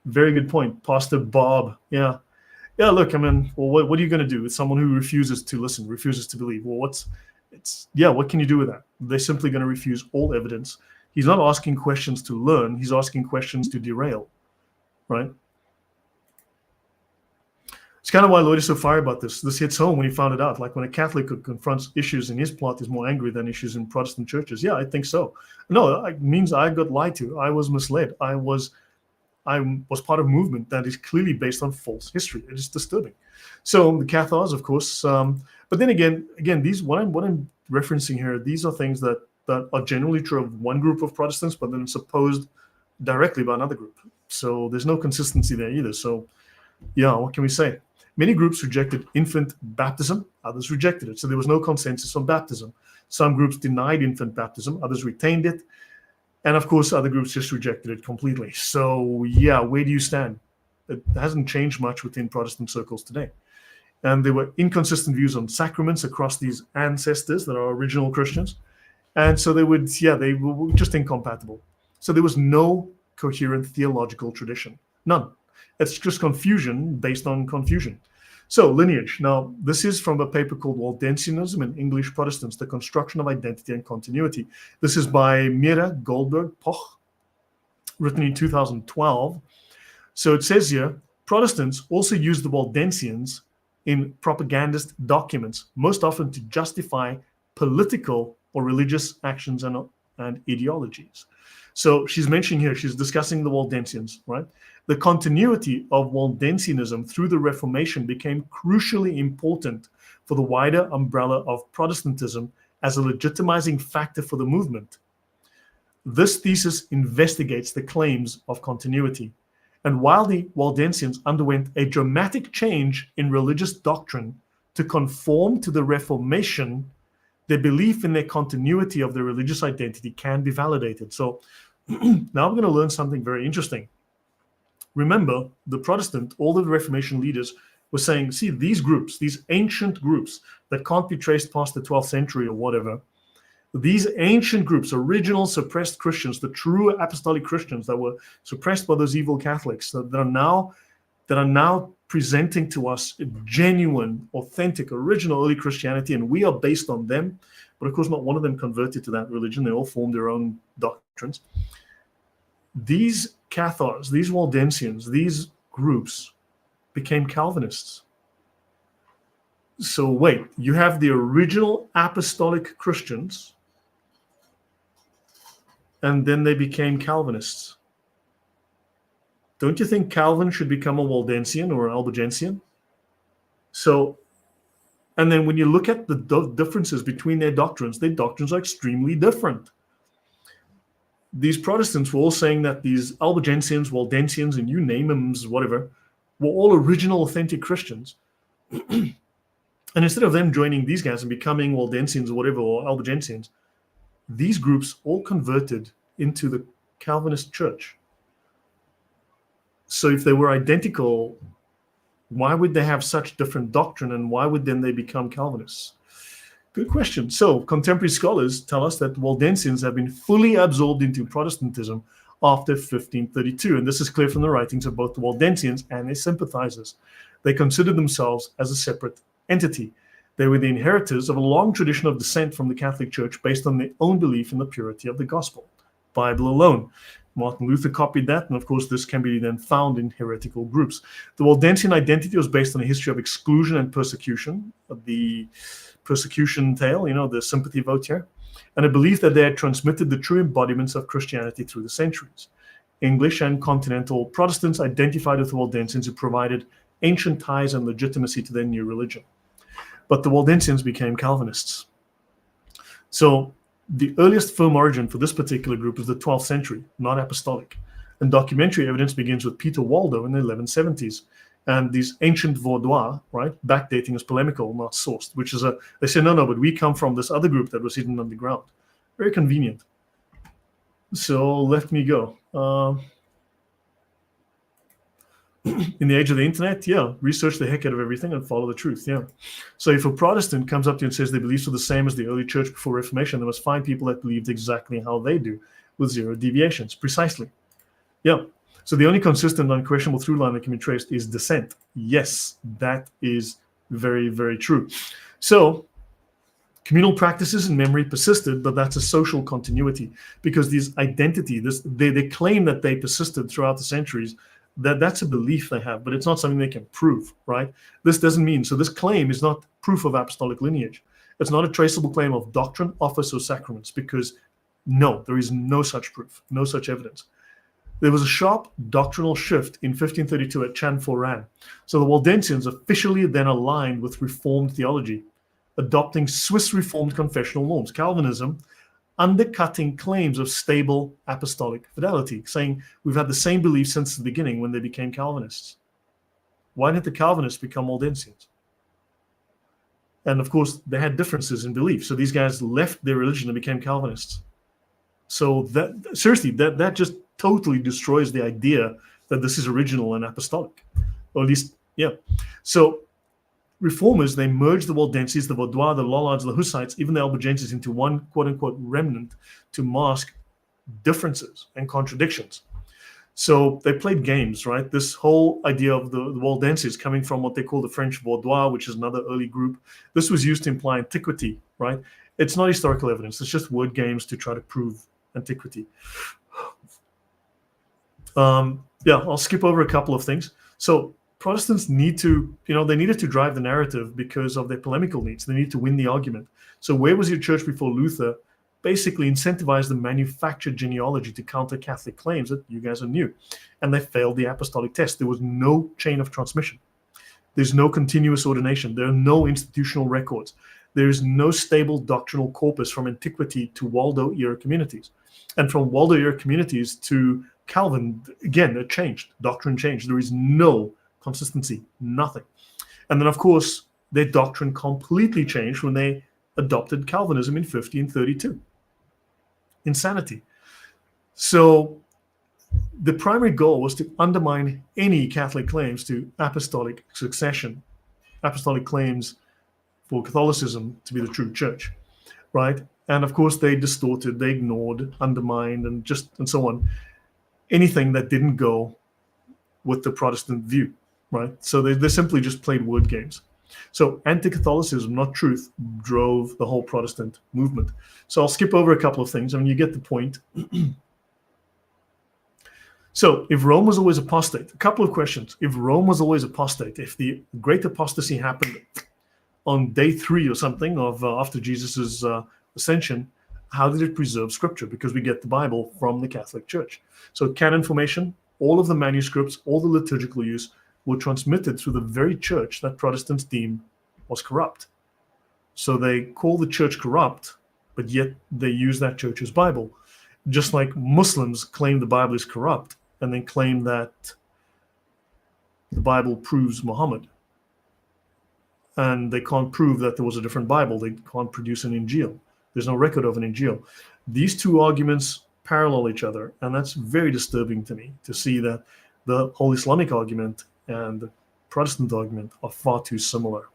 Very good point. Pastor Bob. Yeah. Yeah, look, I mean, well, what are you going to do with someone who refuses to listen, refuses to believe? Well, what can you do with that? They're simply going to refuse all evidence. He's not asking questions to learn. He's asking questions to derail. right? It's kind of why Lloyd is so fired about this. This hits home when he found it out. Like when a Catholic who confronts issues in his plot is more angry than issues in Protestant churches. Yeah, I think so. No, it means I got lied to. I was misled. I was part of a movement that is clearly based on false history. It is disturbing. So the Cathars, of course, but then again, these what I'm referencing here, these are things that are generally true of one group of Protestants, but then supposed directly by another group. So there's no consistency there either. So yeah, what can we say? Many groups rejected infant baptism, others rejected it. So there was no consensus on baptism. Some groups denied infant baptism, others retained it. And of course, other groups just rejected it completely. So yeah, where do you stand? It hasn't changed much within Protestant circles today. And there were inconsistent views on sacraments across these ancestors that are original Christians. And so they were just incompatible. So there was no coherent theological tradition, none. It's just confusion based on confusion. So lineage. Now, this is from a paper called Waldensianism and English Protestants, The Construction of Identity and Continuity. This is by Mira Goldberg Poch, written in 2012. So it says here, Protestants also use the Waldensians in propagandist documents, most often to justify political or religious actions and ideologies. So she's mentioning here, she's discussing the Waldensians, right? The continuity of Waldensianism through the Reformation became crucially important for the wider umbrella of Protestantism as a legitimizing factor for the movement. This thesis investigates the claims of continuity. And while the Waldensians underwent a dramatic change in religious doctrine to conform to the Reformation, their belief in their continuity of their religious identity can be validated. So now we're going to learn something very interesting. Remember, the Protestant, all the Reformation leaders were saying, see, these groups, these ancient groups that can't be traced past the 12th century or whatever, these ancient groups, original suppressed Christians, the true apostolic Christians that were suppressed by those evil Catholics, that are now presenting to us genuine, authentic, original early Christianity, and we are based on them. But of course, not one of them converted to that religion. They all formed their own doctrines. These Cathars, these Waldensians, these groups became Calvinists. So wait, you have the original apostolic Christians, and then they became Calvinists. Don't you think Calvin should become a Waldensian or an Albigensian? So, and then when you look at the differences between their doctrines are extremely different. These Protestants were all saying that these Albigensians, Waldensians, and you name them, whatever, were all original, authentic Christians. And instead of them joining these guys and becoming Waldensians or whatever, or Albigensians, these groups all converted into the Calvinist church. So if they were identical, why would they have such different doctrine, and why would then they become Calvinists? Good question. So contemporary scholars tell us that Waldensians have been fully absorbed into Protestantism after 1532. And this is clear from the writings of both the Waldensians and their sympathizers. They considered themselves as a separate entity. They were the inheritors of a long tradition of descent from the Catholic Church based on their own belief in the purity of the gospel. Bible alone. Martin Luther copied that, and of course this can be then found in heretical groups. The Waldensian identity was based on a history of exclusion and persecution, the persecution tale, the sympathy vote here, and a belief that they had transmitted the true embodiments of Christianity through the centuries. English and continental Protestants identified with the Waldensians who provided ancient ties and legitimacy to their new religion. But the Waldensians became Calvinists. So the earliest firm origin for this particular group is the 12th century, not apostolic. And documentary evidence begins with Peter Waldo in the 1170s. And these ancient Vaudois, right, backdating is polemical, not sourced, which is they say, no, but we come from this other group that was hidden underground. Very convenient. So let me go. In the age of the internet, research the heck out of everything and follow the truth, So if a Protestant comes up to you and says their beliefs are the same as the early church before Reformation, they must find people that believed exactly how they do, with zero deviations, precisely. So the only consistent, unquestionable through line that can be traced is descent. Yes, that is very, very true. So communal practices and memory persisted, but that's a social continuity, because these identity, they claim that they persisted throughout the centuries, That's a belief they have, but it's not something they can prove, right? This doesn't mean, so this claim is not proof of apostolic lineage. It's not a traceable claim of doctrine, office, or sacraments, because no, there is no such proof, no such evidence. There was a sharp doctrinal shift in 1532 at Chanforan. So the Waldensians officially then aligned with Reformed theology, adopting Swiss Reformed confessional norms, Calvinism, undercutting claims of stable apostolic fidelity, saying we've had the same belief since the beginning when they became Calvinists. Why didn't the Calvinists become Waldensians? And of course, they had differences in belief. So these guys left their religion and became Calvinists. So that seriously, that just totally destroys the idea that this is original and apostolic, or at least, yeah. So Reformers, they merged the Waldenses, the Vaudois, the Lollards, the Hussites, even the Albigensians into one quote-unquote remnant to mask differences and contradictions. So they played games, right? This whole idea of the Waldenses coming from what they call the French Vaudois, which is another early group. This was used to imply antiquity, right? It's not historical evidence. It's just word games to try to prove antiquity. Yeah, I'll skip over a couple of things. So Protestants need to, they needed to drive the narrative because of their polemical needs. They need to win the argument. So where was your church before Luther? Basically incentivized the manufactured genealogy to counter Catholic claims that you guys are new. And they failed the apostolic test. There was no chain of transmission. There's no continuous ordination. There are no institutional records. There is no stable doctrinal corpus from antiquity to Waldo-era communities. And from Waldo-era communities to Calvin, again, it changed. Doctrine changed. There is no consistency, nothing. And then, of course, their doctrine completely changed when they adopted Calvinism in 1532. Insanity. So the primary goal was to undermine any Catholic claims to apostolic succession, apostolic claims for Catholicism to be the true church, right? And of course, they distorted, they ignored, undermined, and so on, anything that didn't go with the Protestant view, right? So they simply just played word games. So anti-Catholicism, not truth, drove the whole Protestant movement. So I'll skip over a couple of things. I mean, you get the point. So if Rome was always apostate, a couple of questions. If Rome was always apostate, if the great apostasy happened on day 3 or something of after Jesus's ascension, how did it preserve scripture? Because we get the Bible from the Catholic Church. So canon formation, all of the manuscripts, all the liturgical use were transmitted through the very church that Protestants deemed was corrupt. So they call the church corrupt, but yet they use that church's Bible. Just like Muslims claim the Bible is corrupt and then claim that the Bible proves Muhammad. And they can't prove that there was a different Bible. They can't produce an Injil. There's no record of an Injil. These two arguments parallel each other, and that's very disturbing to me to see that the whole Islamic argument and the Protestant argument are far too similar.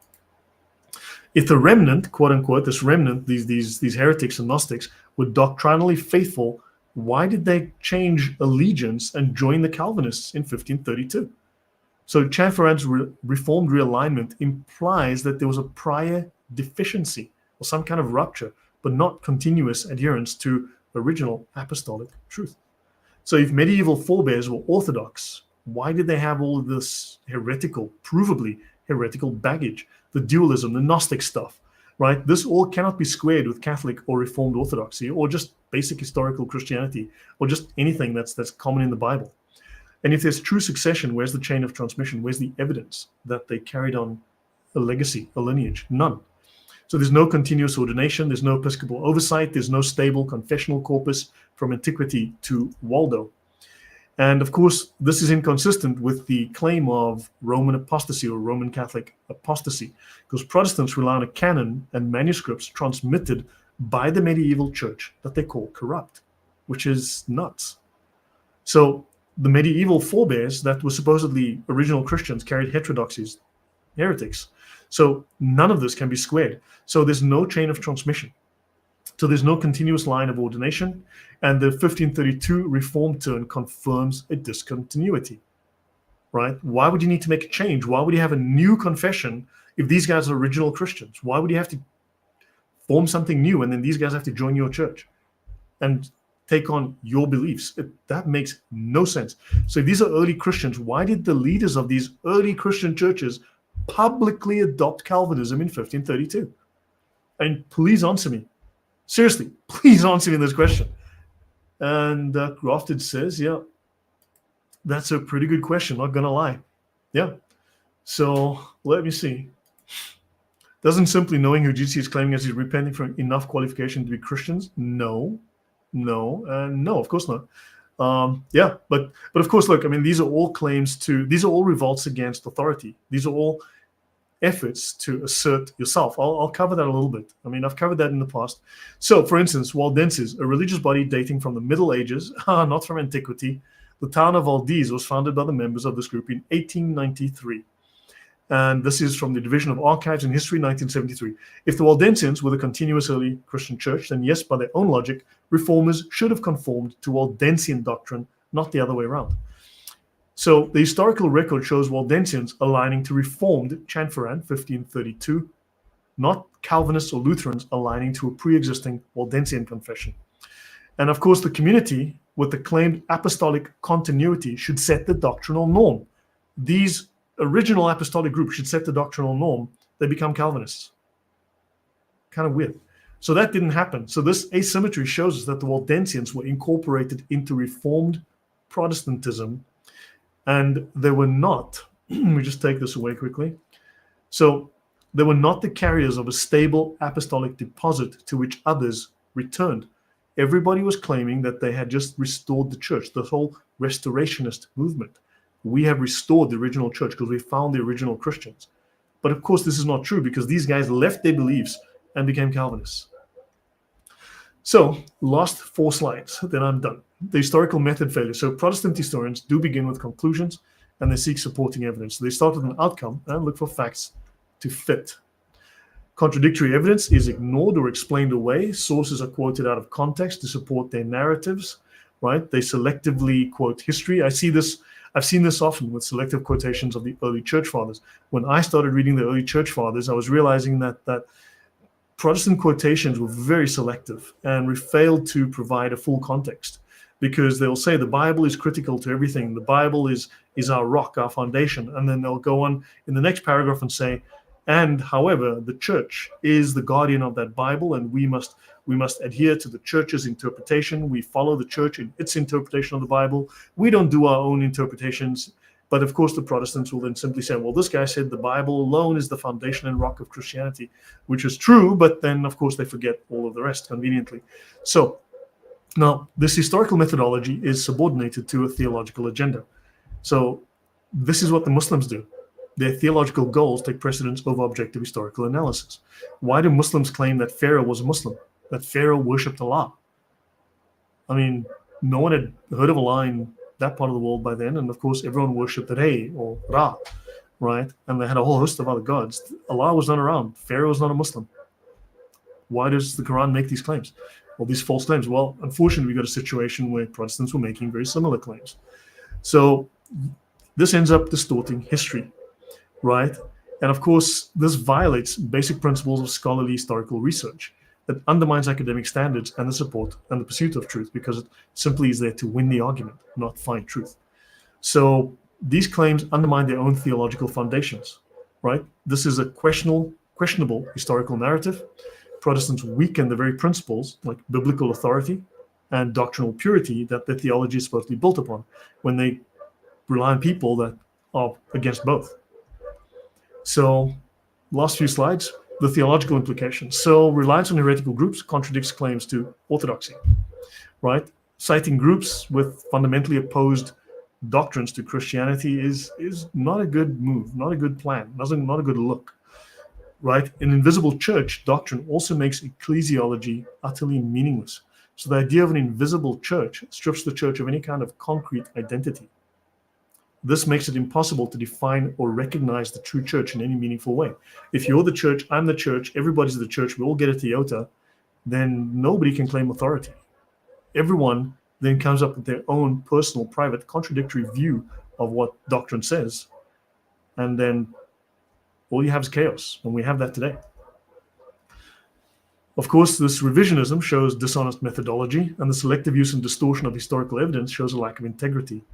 If the remnant, quote unquote, this remnant, these heretics and Gnostics were doctrinally faithful, why did they change allegiance and join the Calvinists in 1532? So Chanforan's reformed realignment implies that there was a prior deficiency or some kind of rupture, but not continuous adherence to original apostolic truth. So if medieval forebears were orthodox, why did they have all of this heretical, provably heretical baggage, the dualism, the Gnostic stuff, right? This all cannot be squared with Catholic or Reformed orthodoxy or just basic historical Christianity or just anything that's common in the Bible. And if there's true succession, where's the chain of transmission? Where's the evidence that they carried on a legacy, a lineage? None. So there's no continuous ordination, there's no episcopal oversight, there's no stable confessional corpus from antiquity to Waldo. And of course, this is inconsistent with the claim of Roman apostasy or Roman Catholic apostasy, because Protestants rely on a canon and manuscripts transmitted by the medieval church that they call corrupt, which is nuts. So the medieval forebears that were supposedly original Christians carried heterodoxies, heretics. So none of this can be squared. So there's no chain of transmission. So there's no continuous line of ordination, and the 1532 Reformed turn confirms a discontinuity, right? Why would you need to make a change? Why would you have a new confession if these guys are original Christians? Why would you have to form something new and then these guys have to join your church? And take on your beliefs. That makes no sense. So if these are early Christians, why did the leaders of these early Christian churches publicly adopt Calvinism in 1532? And please answer me. Seriously, please answer me this question. And Grafted says, yeah, that's a pretty good question, not gonna lie. Yeah. So let me see. Doesn't simply knowing who Jesus is claiming as he's repenting from enough qualification to be Christians? No, of course not. Yeah, but of course, look, I mean, these are all revolts against authority. These are all efforts to assert yourself. I'll cover that a little bit. I mean, I've covered that in the past. So, for instance, Waldensians, a religious body dating from the Middle Ages, not from antiquity. The town of Valdese was founded by the members of this group in 1893. And this is from the Division of Archives and History, 1973. If the Waldensians were the continuous early Christian church, then yes, by their own logic, reformers should have conformed to Waldensian doctrine, not the other way around. So the historical record shows Waldensians aligning to Reformed Chanfaran, 1532, not Calvinists or Lutherans aligning to a pre-existing Waldensian confession. And of course, the community with the claimed apostolic continuity should set the doctrinal norm. These original apostolic group should set the doctrinal norm. They become Calvinists. Kind of weird. So that didn't happen. So this asymmetry shows us that the Waldensians were incorporated into Reformed Protestantism, and they were not, let me just take this away quickly. So they were not the carriers of a stable apostolic deposit to which others returned. Everybody was claiming that they had just restored the church, the whole restorationist movement. We have restored the original church because we found the original Christians. But of course, this is not true because these guys left their beliefs and became Calvinists. So, last 4 slides, then I'm done. The historical method failure. So, Protestant historians do begin with conclusions and they seek supporting evidence. So they start with an outcome and look for facts to fit. Contradictory evidence is ignored or explained away. Sources are quoted out of context to support their narratives, right? They selectively quote history. I've seen this often with selective quotations of the early church fathers. When I started reading the early church fathers, I was realizing that Protestant quotations were very selective and we failed to provide a full context, because they'll say the Bible is critical to everything. The Bible is our rock, our foundation. And then they'll go on in the next paragraph and say, and however, the church is the guardian of that Bible, and we must adhere to the church's interpretation. We follow the church in its interpretation of the Bible. We don't do our own interpretations. But of course, the Protestants will then simply say, well, this guy said the Bible alone is the foundation and rock of Christianity, which is true. But then, of course, they forget all of the rest conveniently. So now this historical methodology is subordinated to a theological agenda. So this is what the Muslims do. Their theological goals take precedence over objective historical analysis. Why do Muslims claim that Pharaoh was a Muslim, that Pharaoh worshipped Allah? I mean, no one had heard of Allah in that part of the world by then, and of course everyone worshipped Re or Ra, right? And they had a whole host of other gods. Allah was not around. Pharaoh was not a Muslim. Why does the Quran make these claims? Well, these false claims. Well, unfortunately, we got a situation where Protestants were making very similar claims. So this ends up distorting history, right? And of course, this violates basic principles of scholarly historical research. That undermines academic standards and the support and the pursuit of truth, because it simply is there to win the argument, not find truth. So these claims undermine their own theological foundations, right? This is a questionable historical narrative. Protestants weaken the very principles like biblical authority and doctrinal purity that their theology is supposed to be built upon when they rely on people that are against both. So last few slides. The theological implications. So reliance on heretical groups contradicts claims to orthodoxy, right? Citing groups with fundamentally opposed doctrines to Christianity is not a good move, not a good plan, not a good look, right? An invisible church doctrine also makes ecclesiology utterly meaningless. So the idea of an invisible church strips the church of any kind of concrete identity. This makes it impossible to define or recognize the true church in any meaningful way. If you're the church, I'm the church, everybody's the church, we all get a Toyota, then nobody can claim authority. Everyone then comes up with their own personal, private, contradictory view of what doctrine says. And then all you have is chaos, and we have that today. Of course, this revisionism shows dishonest methodology, and the selective use and distortion of historical evidence shows a lack of integrity.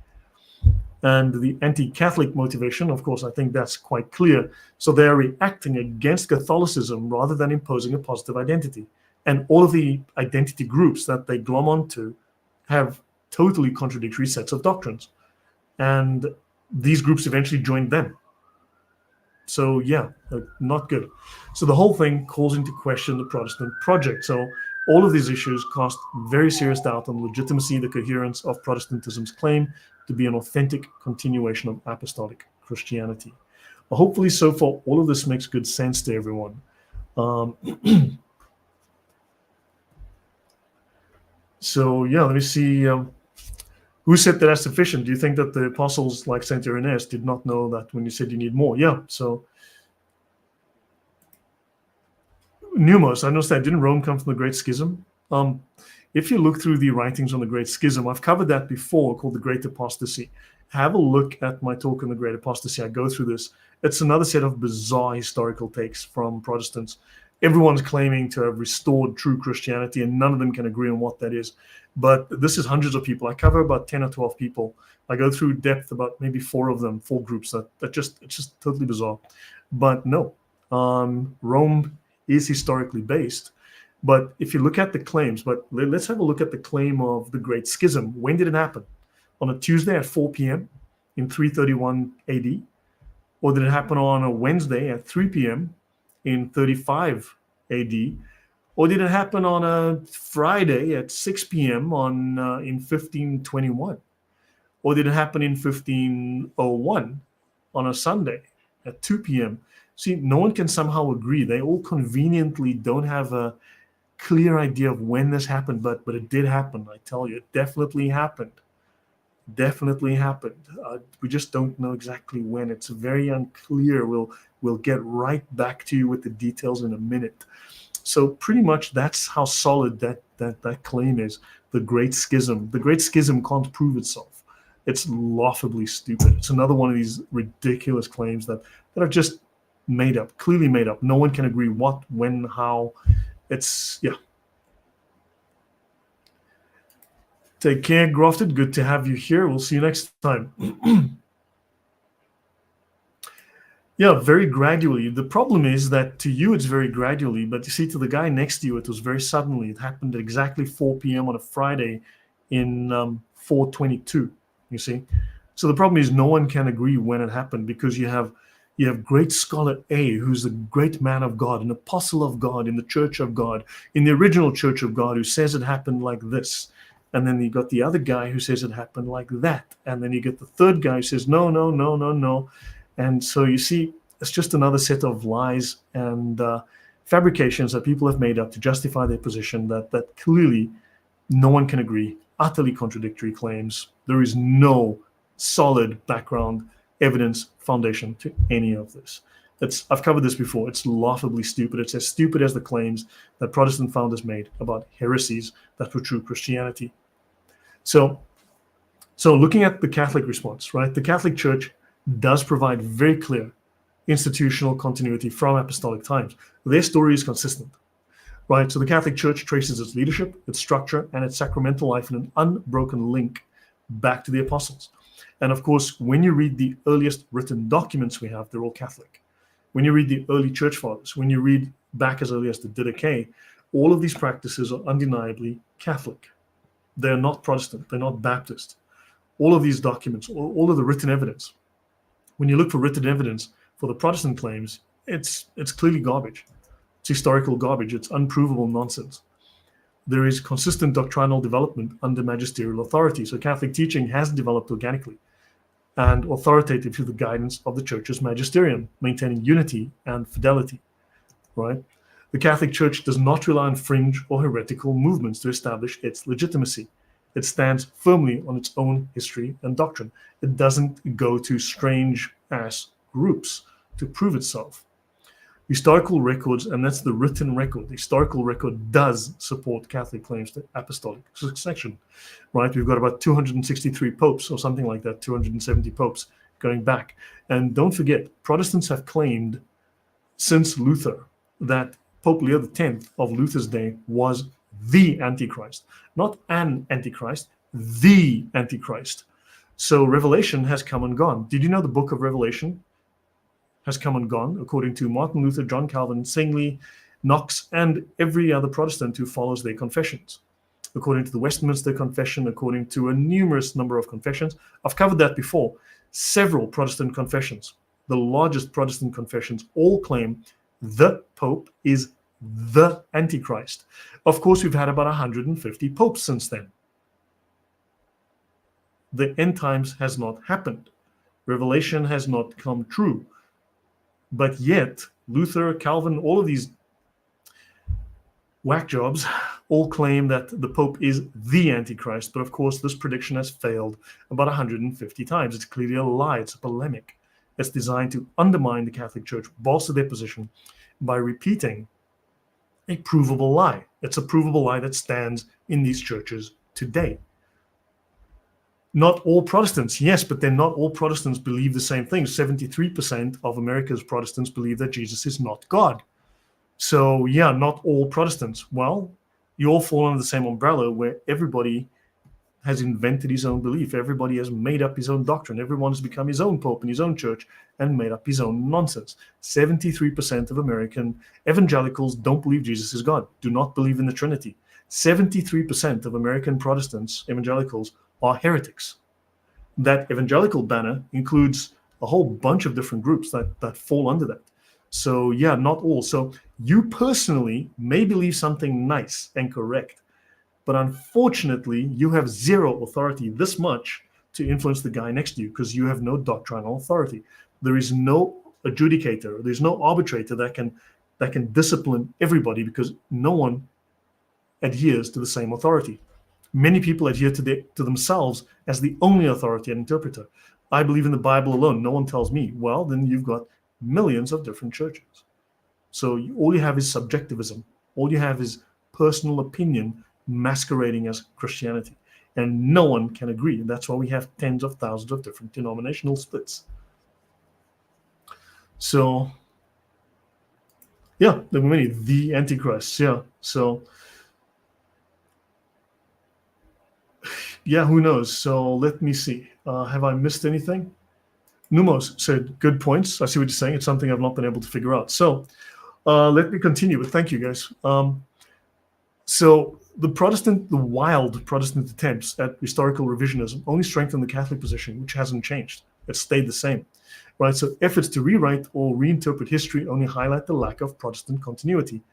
And the anti-Catholic motivation, of course, I think that's quite clear. So they are reacting against Catholicism rather than imposing a positive identity. And all of the identity groups that they glom onto have totally contradictory sets of doctrines. And these groups eventually joined them. So yeah, not good. So the whole thing calls into question the Protestant project. So all of these issues cast very serious doubt on the legitimacy, the coherence of Protestantism's claim to be an authentic continuation of apostolic Christianity. Well, hopefully so far all of this makes good sense to everyone. So yeah, let me see. Who said that that's sufficient? Do you think that the apostles like Saint Irenaeus did not know that when you said you need more? Yeah, so Numos, I understand. Didn't Rome come from the Great Schism? If you look through the writings on the Great Schism, I've covered that before, called the Great Apostasy. Have a look at my talk on the Great Apostasy. I go through this. It's another set of bizarre historical takes from Protestants. Everyone's claiming to have restored true Christianity, and none of them can agree on what that is. But this is hundreds of people. I cover about 10 or 12 people. I go through depth about maybe 4 of them, 4 groups. It's just totally bizarre. But no, Rome is historically based. But if you look at the claims, but let's have a look at the claim of the Great Schism. When did it happen? On a Tuesday at 4 p.m. in 331 AD? Or did it happen on a Wednesday at 3 p.m. in 35 AD? Or did it happen on a Friday at 6 p.m. in 1521? Or did it happen in 1501 on a Sunday at 2 p.m.? See, no one can somehow agree. They all conveniently don't have a clear idea of when this happened, but it did happen. I tell you, it definitely happened. Definitely happened. We just don't know exactly when. It's very unclear. We'll get right back to you with the details in a minute. So pretty much that's how solid that claim is. The Great Schism. The Great Schism can't prove itself. It's laughably stupid. It's another one of these ridiculous claims that are just made up, clearly made up. No one can agree what, when, how. It's, yeah. Take care, Grafted. Good to have you here. We'll see you next time. Yeah, very gradually. The problem is that to you it's very gradually, but you see, to the guy next to you, it was very suddenly. It happened at exactly 4 p.m. on a Friday in 422, you see. So the problem is no one can agree when it happened, because you have great scholar A, who's a great man of God, an apostle of God in the Church of God, in the original Church of God, who says it happened like this. And then you got the other guy who says it happened like that. And then you get the third guy who says, no, no, no, no, no. And so you see, it's just another set of lies and fabrications that people have made up to justify their position that clearly no one can agree. Utterly contradictory claims. There is no solid background, evidence, foundation to any of this. I've covered this before. It's laughably stupid. It's as stupid as the claims that Protestant founders made about heresies that were true Christianity. So looking at the Catholic response, right? The Catholic Church does provide very clear institutional continuity from apostolic times. Their story is consistent, right? So the Catholic Church traces its leadership, its structure, and its sacramental life in an unbroken link back to the apostles. And of course, when you read the earliest written documents we have, they're all Catholic. When you read the early church fathers, when you read back as early as the Didache, all of these practices are undeniably Catholic. They're not Protestant. They're not Baptist. All of these documents, all of the written evidence, when you look for written evidence for the Protestant claims, it's clearly garbage. It's historical garbage. It's unprovable nonsense. There is consistent doctrinal development under magisterial authority. So Catholic teaching has developed organically and authoritative to the guidance of the Church's magisterium, maintaining unity and fidelity, right? The Catholic Church does not rely on fringe or heretical movements to establish its legitimacy. It stands firmly on its own history and doctrine. It doesn't go to strange-ass groups to prove itself. Historical records, and that's the written record, the historical record does support Catholic claims to apostolic succession, right? We've got about 263 popes or something like that, 270 popes going back. And don't forget, Protestants have claimed since Luther that Pope Leo X of Luther's day was the Antichrist, not an Antichrist, the Antichrist. So Revelation has come and gone. Did you know the book of Revelation has come and gone, according to Martin Luther, John Calvin, Zwingli, Knox, and every other Protestant who follows their confessions? According to the Westminster Confession, according to a numerous number of confessions. I've covered that before. Several Protestant confessions, the largest Protestant confessions, all claim the Pope is the Antichrist. Of course, we've had about 150 popes since then. The end times has not happened. Revelation has not come true. But yet, Luther, Calvin, all of these whack jobs all claim that the Pope is the Antichrist. But of course, this prediction has failed about 150 times. It's clearly a lie. It's a polemic. It's designed to undermine the Catholic Church, bolster their position by repeating a provable lie. It's a provable lie that stands in these churches today. Not all Protestants, yes, but then not all Protestants believe the same thing. 73% of America's Protestants believe that Jesus is not God. So yeah, not all Protestants. Well, you all fall under the same umbrella where everybody has invented his own belief. Everybody has made up his own doctrine. Everyone has become his own pope in his own church and made up his own nonsense. 73% of American evangelicals don't believe Jesus is God, do not believe in the Trinity. 73% of American Protestants, evangelicals, are heretics. That evangelical banner includes a whole bunch of different groups that fall under that. So yeah, not all. So you personally may believe something nice and correct, but unfortunately, you have zero authority this much to influence the guy next to you because you have no doctrinal authority. There is no adjudicator. There's no arbitrator that can discipline everybody because no one adheres to the same authority. Many people adhere to themselves as the only authority and interpreter. I believe in the Bible alone. No one tells me. Well, then you've got millions of different churches. So all you have is subjectivism. All you have is personal opinion masquerading as Christianity. And no one can agree. And that's why we have tens of thousands of different denominational splits. So, yeah, there were many. The Antichrist, yeah. So, yeah, who knows? So let me see. Have I missed anything? Numos said, good points. I see what you're saying. It's something I've not been able to figure out. So let me continue, but thank you, guys. So the wild Protestant attempts at historical revisionism only strengthen the Catholic position, which hasn't changed. It's stayed the same, right? So efforts to rewrite or reinterpret history only highlight the lack of Protestant continuity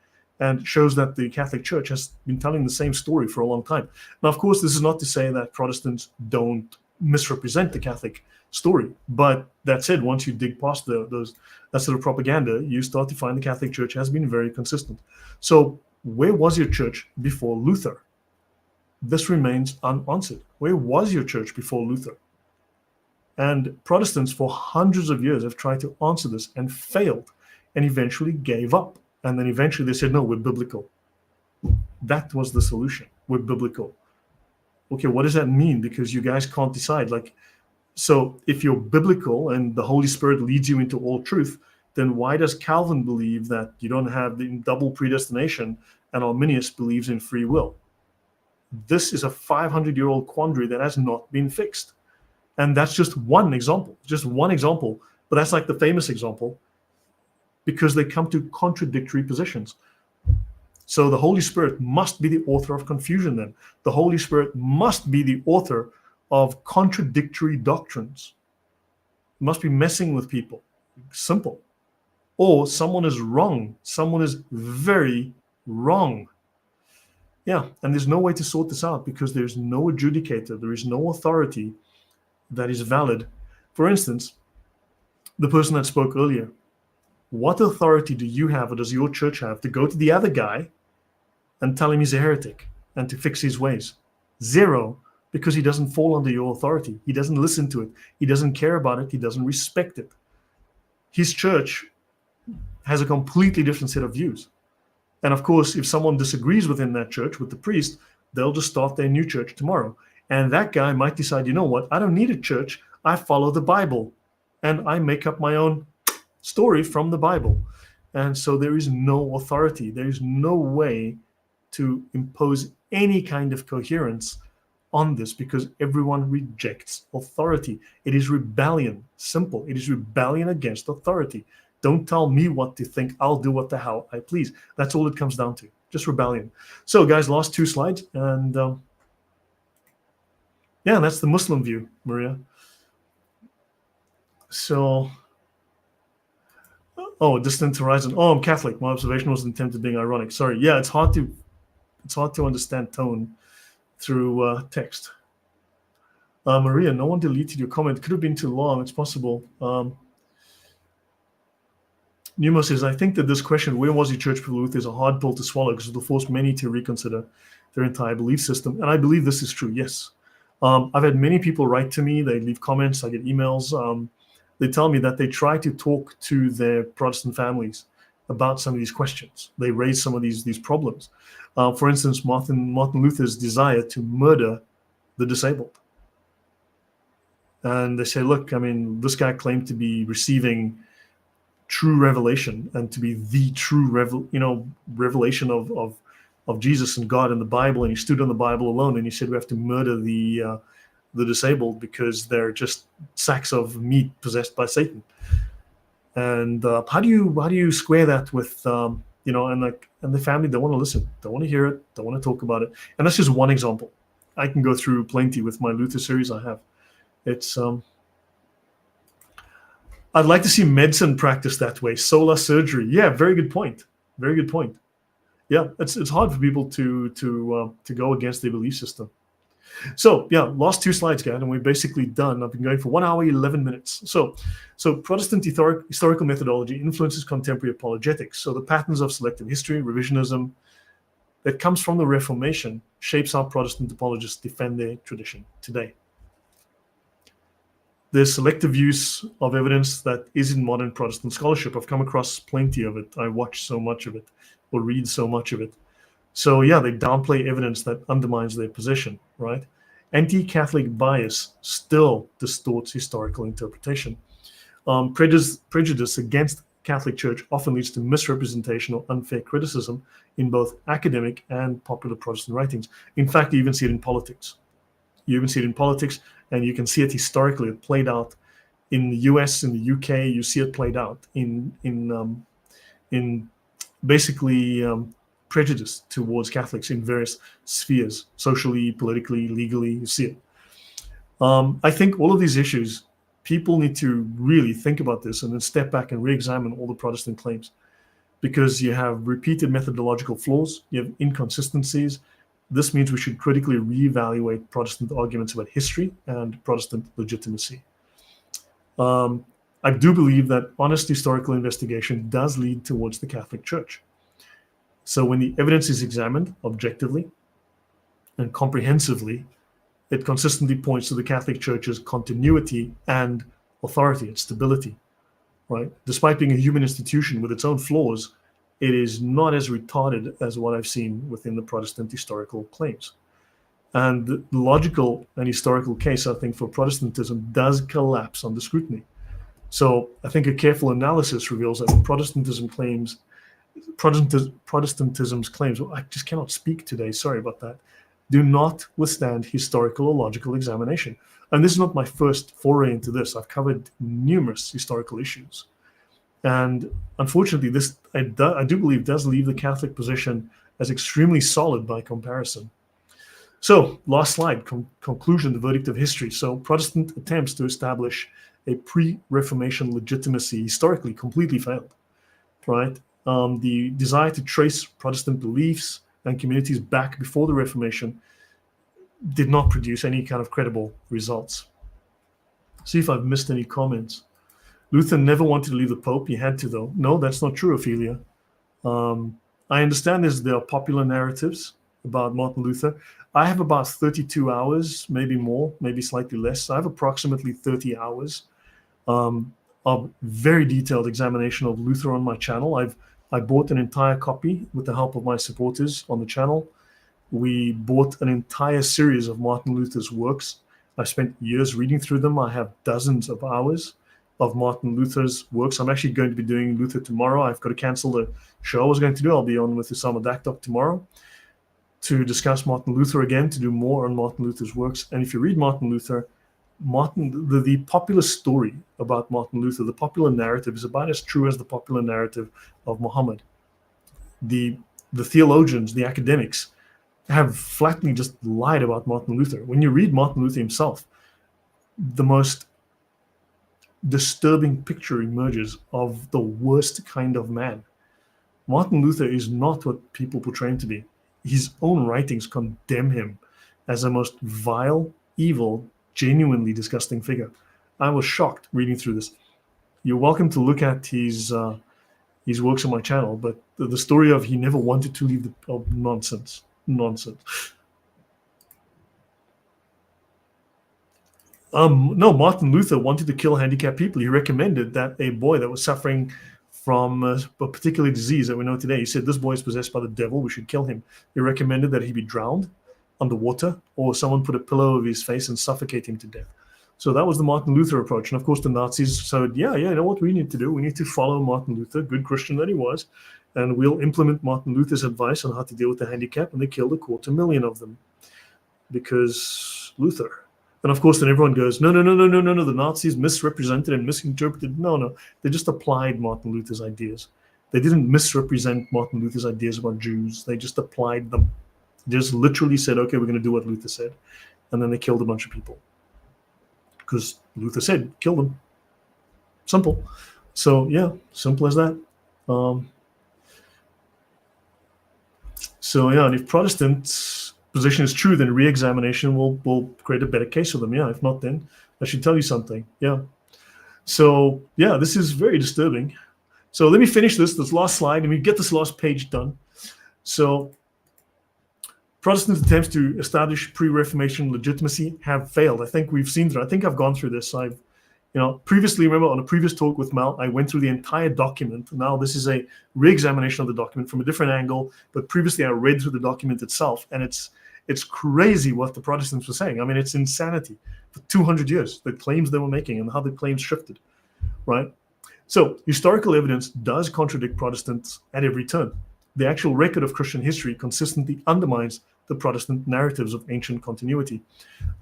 and shows that the Catholic Church has been telling the same story for a long time. Now, of course, this is not to say that Protestants don't misrepresent the Catholic story, but that said, once you dig past that sort of propaganda, you start to find the Catholic Church has been very consistent. So where was your church before Luther? This remains unanswered. Where was your church before Luther? And Protestants for hundreds of years have tried to answer this and failed and eventually gave up. And then eventually they said, no, we're biblical. That was the solution. We're biblical. Okay, what does that mean? Because you guys can't decide. So if you're biblical and the Holy Spirit leads you into all truth, then why does Calvin believe that you don't have the double predestination and Arminius believes in free will? This is a 500-year-old quandary that has not been fixed. And that's just one example, but that's like the famous example because they come to contradictory positions. So the Holy Spirit must be the author of confusion then. The Holy Spirit must be the author of contradictory doctrines. It must be messing with people. Simple. Or someone is wrong. Someone is very wrong. Yeah, and there's no way to sort this out because there's no adjudicator. There is no authority that is valid. For instance, the person that spoke earlier, what authority do you have or does your church have to go to the other guy and tell him he's a heretic and to fix his ways? Zero, because he doesn't fall under your authority. He doesn't listen to it. He doesn't care about it. He doesn't respect it. His church has a completely different set of views. And of course, if someone disagrees within that church with the priest, they'll just start their new church tomorrow. And that guy might decide, you know what, I don't need a church. I follow the Bible and I make up my own story from the Bible. And so there is no authority. There is no way to impose any kind of coherence on this because everyone rejects authority. It is rebellion. Simple. It is rebellion against authority. Don't tell me what to think. I'll do what the hell I please. That's all it comes down to. Just rebellion. So, guys, last two slides. And yeah, that's the Muslim view, Maria. So, oh, distant horizon. Oh, I'm Catholic. My observation was intended being ironic. Sorry. Yeah, it's hard to understand tone through text. Maria, no one deleted your comment. Could have been too long. It's possible. Numa says, I think that this question, where was your church for Luther, is a hard pill to swallow because it will force many to reconsider their entire belief system. And I believe this is true, yes. I've had many people write to me. They leave comments. I get emails. They tell me that they try to talk to their Protestant families about some of these questions. They raise some of these problems. For instance, Martin Luther's desire to murder the disabled. And they say, look, I mean, this guy claimed to be receiving true revelation and to be the true revelation of Jesus and God in the Bible, and he stood on the Bible alone, and he said we have to murder the disabled because they're just sacks of meat possessed by Satan. And how do you square that with and the family don't want to listen, don't want to hear it, don't want to talk about it. And that's just one example. I can go through plenty with my Luther series I have. It's I'd like to see medicine practiced that way. Solar surgery. Yeah, very good point. Very good point. Yeah, it's hard for people to go against their belief system. So yeah, last two slides, guys, and we're basically done. I've been going for 1 hour, 11 minutes. So Protestant historical methodology influences contemporary apologetics. So the patterns of selective history, revisionism, that comes from the Reformation shapes how Protestant apologists defend their tradition today. There's selective use of evidence that is in modern Protestant scholarship. I've come across plenty of it. I watch so much of it or read so much of it. So yeah, they downplay evidence that undermines their position, right? Anti-Catholic bias still distorts historical interpretation. Prejudice against Catholic Church often leads to misrepresentation or unfair criticism in both academic and popular Protestant writings. In fact, you even see it in politics. And you can see it historically. It played out in the US, in the UK. You see it played out in basically prejudice towards Catholics in various spheres, socially, politically, legally. You see it. I think all of these issues, people need to really think about this and then step back and re-examine all the Protestant claims, because you have repeated methodological flaws, you have inconsistencies. This means we should critically reevaluate Protestant arguments about history and Protestant legitimacy. I do believe that honest historical investigation does lead towards the Catholic Church. So when the evidence is examined objectively and comprehensively, it consistently points to the Catholic Church's continuity and authority and stability, right? Despite being a human institution with its own flaws, it is not as retarded as what I've seen within the Protestant historical claims. And the logical and historical case, I think, for Protestantism does collapse under scrutiny. So I think a careful analysis reveals that Protestantism's claims, well, I just cannot speak today, sorry about that, do not withstand historical or logical examination. And this is not my first foray into this. I've covered numerous historical issues. And unfortunately, this, I do believe, does leave the Catholic position as extremely solid by comparison. So, last slide, conclusion, the verdict of history. So, Protestant attempts to establish a pre-Reformation legitimacy historically completely failed, right? The desire to trace Protestant beliefs and communities back before the Reformation did not produce any kind of credible results. See if I've missed any comments. Luther never wanted to leave the Pope. He had to, though. No, that's not true, Ophelia. I understand there are popular narratives about Martin Luther. I have about 32 hours, maybe more, maybe slightly less. I have approximately 30 hours of very detailed examination of Luther on my channel. I bought an entire copy with the help of my supporters on the channel. We bought an entire series of Martin Luther's works. I spent years reading through them. I have dozens of hours of Martin Luther's works. I'm actually going to be doing Luther tomorrow. I've got to cancel the show I was going to do. I'll be on with Usama Dakdok tomorrow to discuss Martin Luther again, to do more on Martin Luther's works. And if you read Martin Luther, the popular story about Martin Luther, the popular narrative is about as true as the popular narrative of Muhammad. The theologians, the academics, have flatly just lied about Martin Luther. When you read Martin Luther himself, the most disturbing picture emerges of the worst kind of man. Martin Luther is not what people portray him to be. His own writings condemn him as a most vile, evil, genuinely disgusting figure. I was shocked reading through this. You're welcome to look at his works on my channel, but the story of he never wanted to leave the nonsense. No, Martin Luther wanted to kill handicapped people. He recommended that a boy that was suffering from a particular disease that we know today, he said, this boy is possessed by the devil, we should kill him. He recommended that he be drowned underwater, or someone put a pillow over his face and suffocate him to death. So that was the Martin Luther approach. And of course the Nazis said, yeah, you know what we need to do? We need to follow Martin Luther, good Christian that he was, and we'll implement Martin Luther's advice on how to deal with the handicap. And they killed 250,000 of them because Luther. And of course, then everyone goes, no, the Nazis misrepresented and misinterpreted. No, they just applied Martin Luther's ideas. They didn't misrepresent Martin Luther's ideas about Jews. They just applied them. They just literally said, okay, we're going to do what Luther said. And then they killed a bunch of people. Because Luther said, kill them. Simple. So, yeah, simple as that. And if Protestants' position is true, then re-examination will create a better case for them. Yeah, if not, then I should tell you something. Yeah. So, yeah, this is very disturbing. So let me finish this last slide. Let me get this last page done. So Protestant attempts to establish pre-Reformation legitimacy have failed. I think we've seen through. I think I've gone through this. Previously, remember on a previous talk with Mel, I went through the entire document. Now this is a re-examination of the document from a different angle. But previously, I read through the document itself, and it's crazy what the Protestants were saying. I mean, it's insanity. For 200 years, the claims they were making and how the claims shifted, right? So historical evidence does contradict Protestants at every turn. The actual record of Christian history consistently undermines the Protestant narratives of ancient continuity.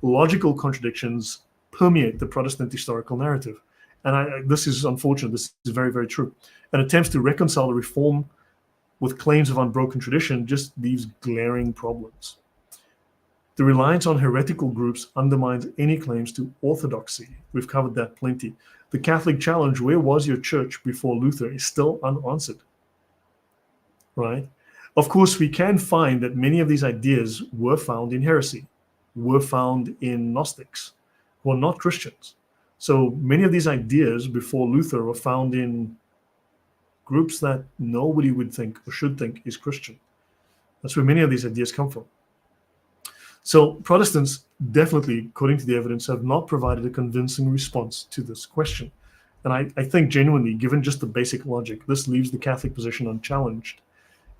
Logical contradictions permeate the Protestant historical narrative. And this is unfortunate. This is very, very true. And attempts to reconcile the reform with claims of unbroken tradition just leaves glaring problems. The reliance on heretical groups undermines any claims to orthodoxy. We've covered that plenty. The Catholic challenge, where was your church before Luther, is still unanswered, right? Of course, we can find that many of these ideas were found in heresy, were found in Gnostics, who are not Christians. So many of these ideas before Luther were found in groups that nobody would think or should think is Christian. That's where many of these ideas come from. So Protestants definitely, according to the evidence, have not provided a convincing response to this question. And I think genuinely, given just the basic logic, this leaves the Catholic position unchallenged.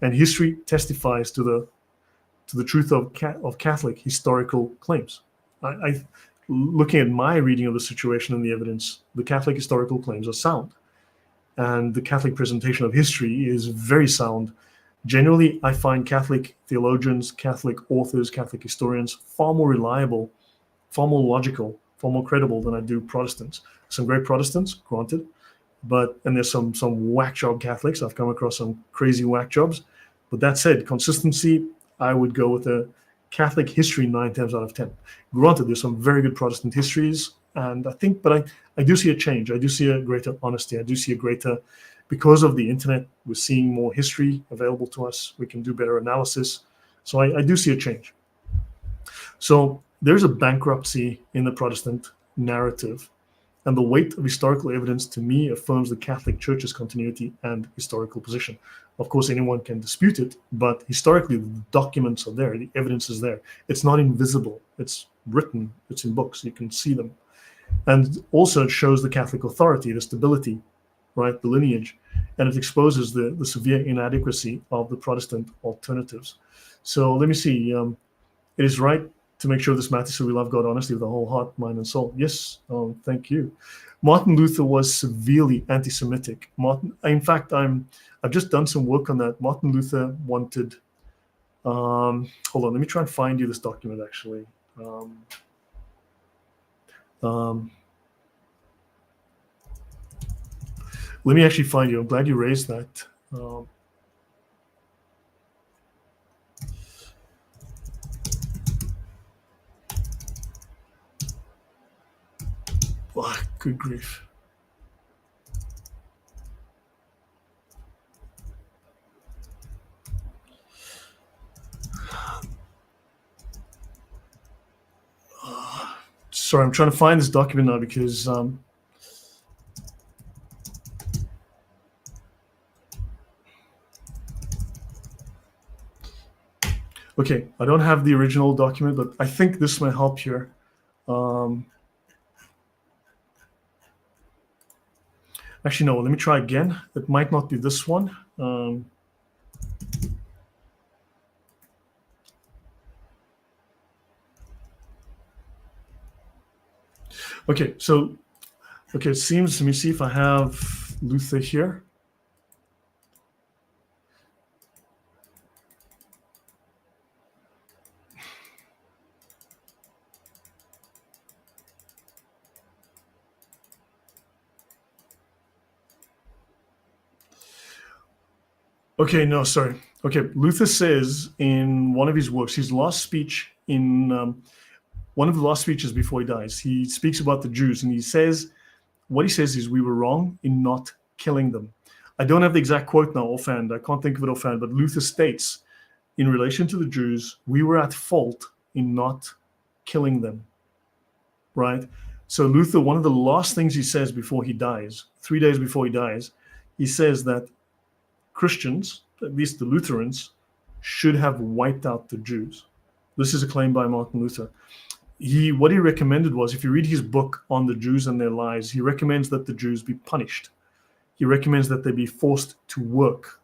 And history testifies to the truth of Catholic historical claims. Looking at my reading of the situation and the evidence, the Catholic historical claims are sound. And the Catholic presentation of history is very sound. Generally, I find Catholic theologians, Catholic authors, Catholic historians far more reliable, far more logical, far more credible than I do Protestants. Some great Protestants, granted, and there's some whack job Catholics. I've come across some crazy whack jobs. But that said, consistency, I would go with a Catholic history 9 times out of 10. Granted, there's some very good Protestant histories, and I do see a change. I do see a greater honesty. I do see a greater, because of the internet, we're seeing more history available to us. We can do better analysis. So I do see a change. So there's a bankruptcy in the Protestant narrative. And the weight of historical evidence, to me, affirms the Catholic Church's continuity and historical position. Of course, anyone can dispute it, but historically, the documents are there. The evidence is there. It's not invisible. It's written. It's in books. You can see them. And also, it shows the Catholic authority, the stability, right, the lineage, and it exposes the severe inadequacy of the Protestant alternatives. So let me see. It is right to make sure this matters, so we love God honestly with the whole heart, mind, and soul. Yes, thank you. Martin Luther was severely anti-Semitic. In fact, I've just done some work on that. Martin Luther wanted. Hold on, let me try and find you this document actually. Let me actually find you. I'm glad you raised that. Oh, good grief. Sorry, I'm trying to find this document now because okay, I don't have the original document, but I think this may help here. Actually, no, let me try again. It might not be this one. Okay, so, okay, it seems, let me see if I have Luther here. Okay, no, sorry. Okay, Luther says in one of his works, his last speech in one of the last speeches before he dies, he speaks about the Jews, and he says, what he says is, we were wrong in not killing them. I don't have the exact quote now offhand. I can't think of it offhand, but Luther states, in relation to the Jews, we were at fault in not killing them, right? So Luther, one of the last things he says before he dies, 3 days before he dies, he says that Christians, at least the Lutherans, should have wiped out the Jews. This is a claim by Martin Luther. What he recommended was, if you read his book on the Jews and their lies, he recommends that the Jews be punished. He recommends that they be forced to work,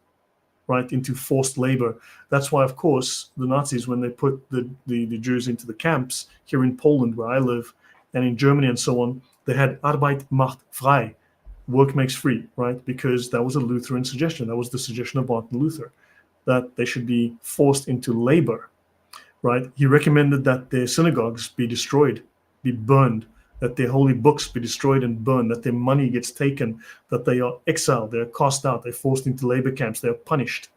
right, into forced labor. That's why, of course, the Nazis, when they put the Jews into the camps here in Poland, where I live, and in Germany and so on, they had Arbeit macht frei, work makes free, right? Because that was a Lutheran suggestion. That was the suggestion of Martin Luther, that they should be forced into labor, right? He recommended that their synagogues be destroyed, be burned, that their holy books be destroyed and burned, that their money gets taken, that they are exiled, they're cast out, they're forced into labor camps, they're punished.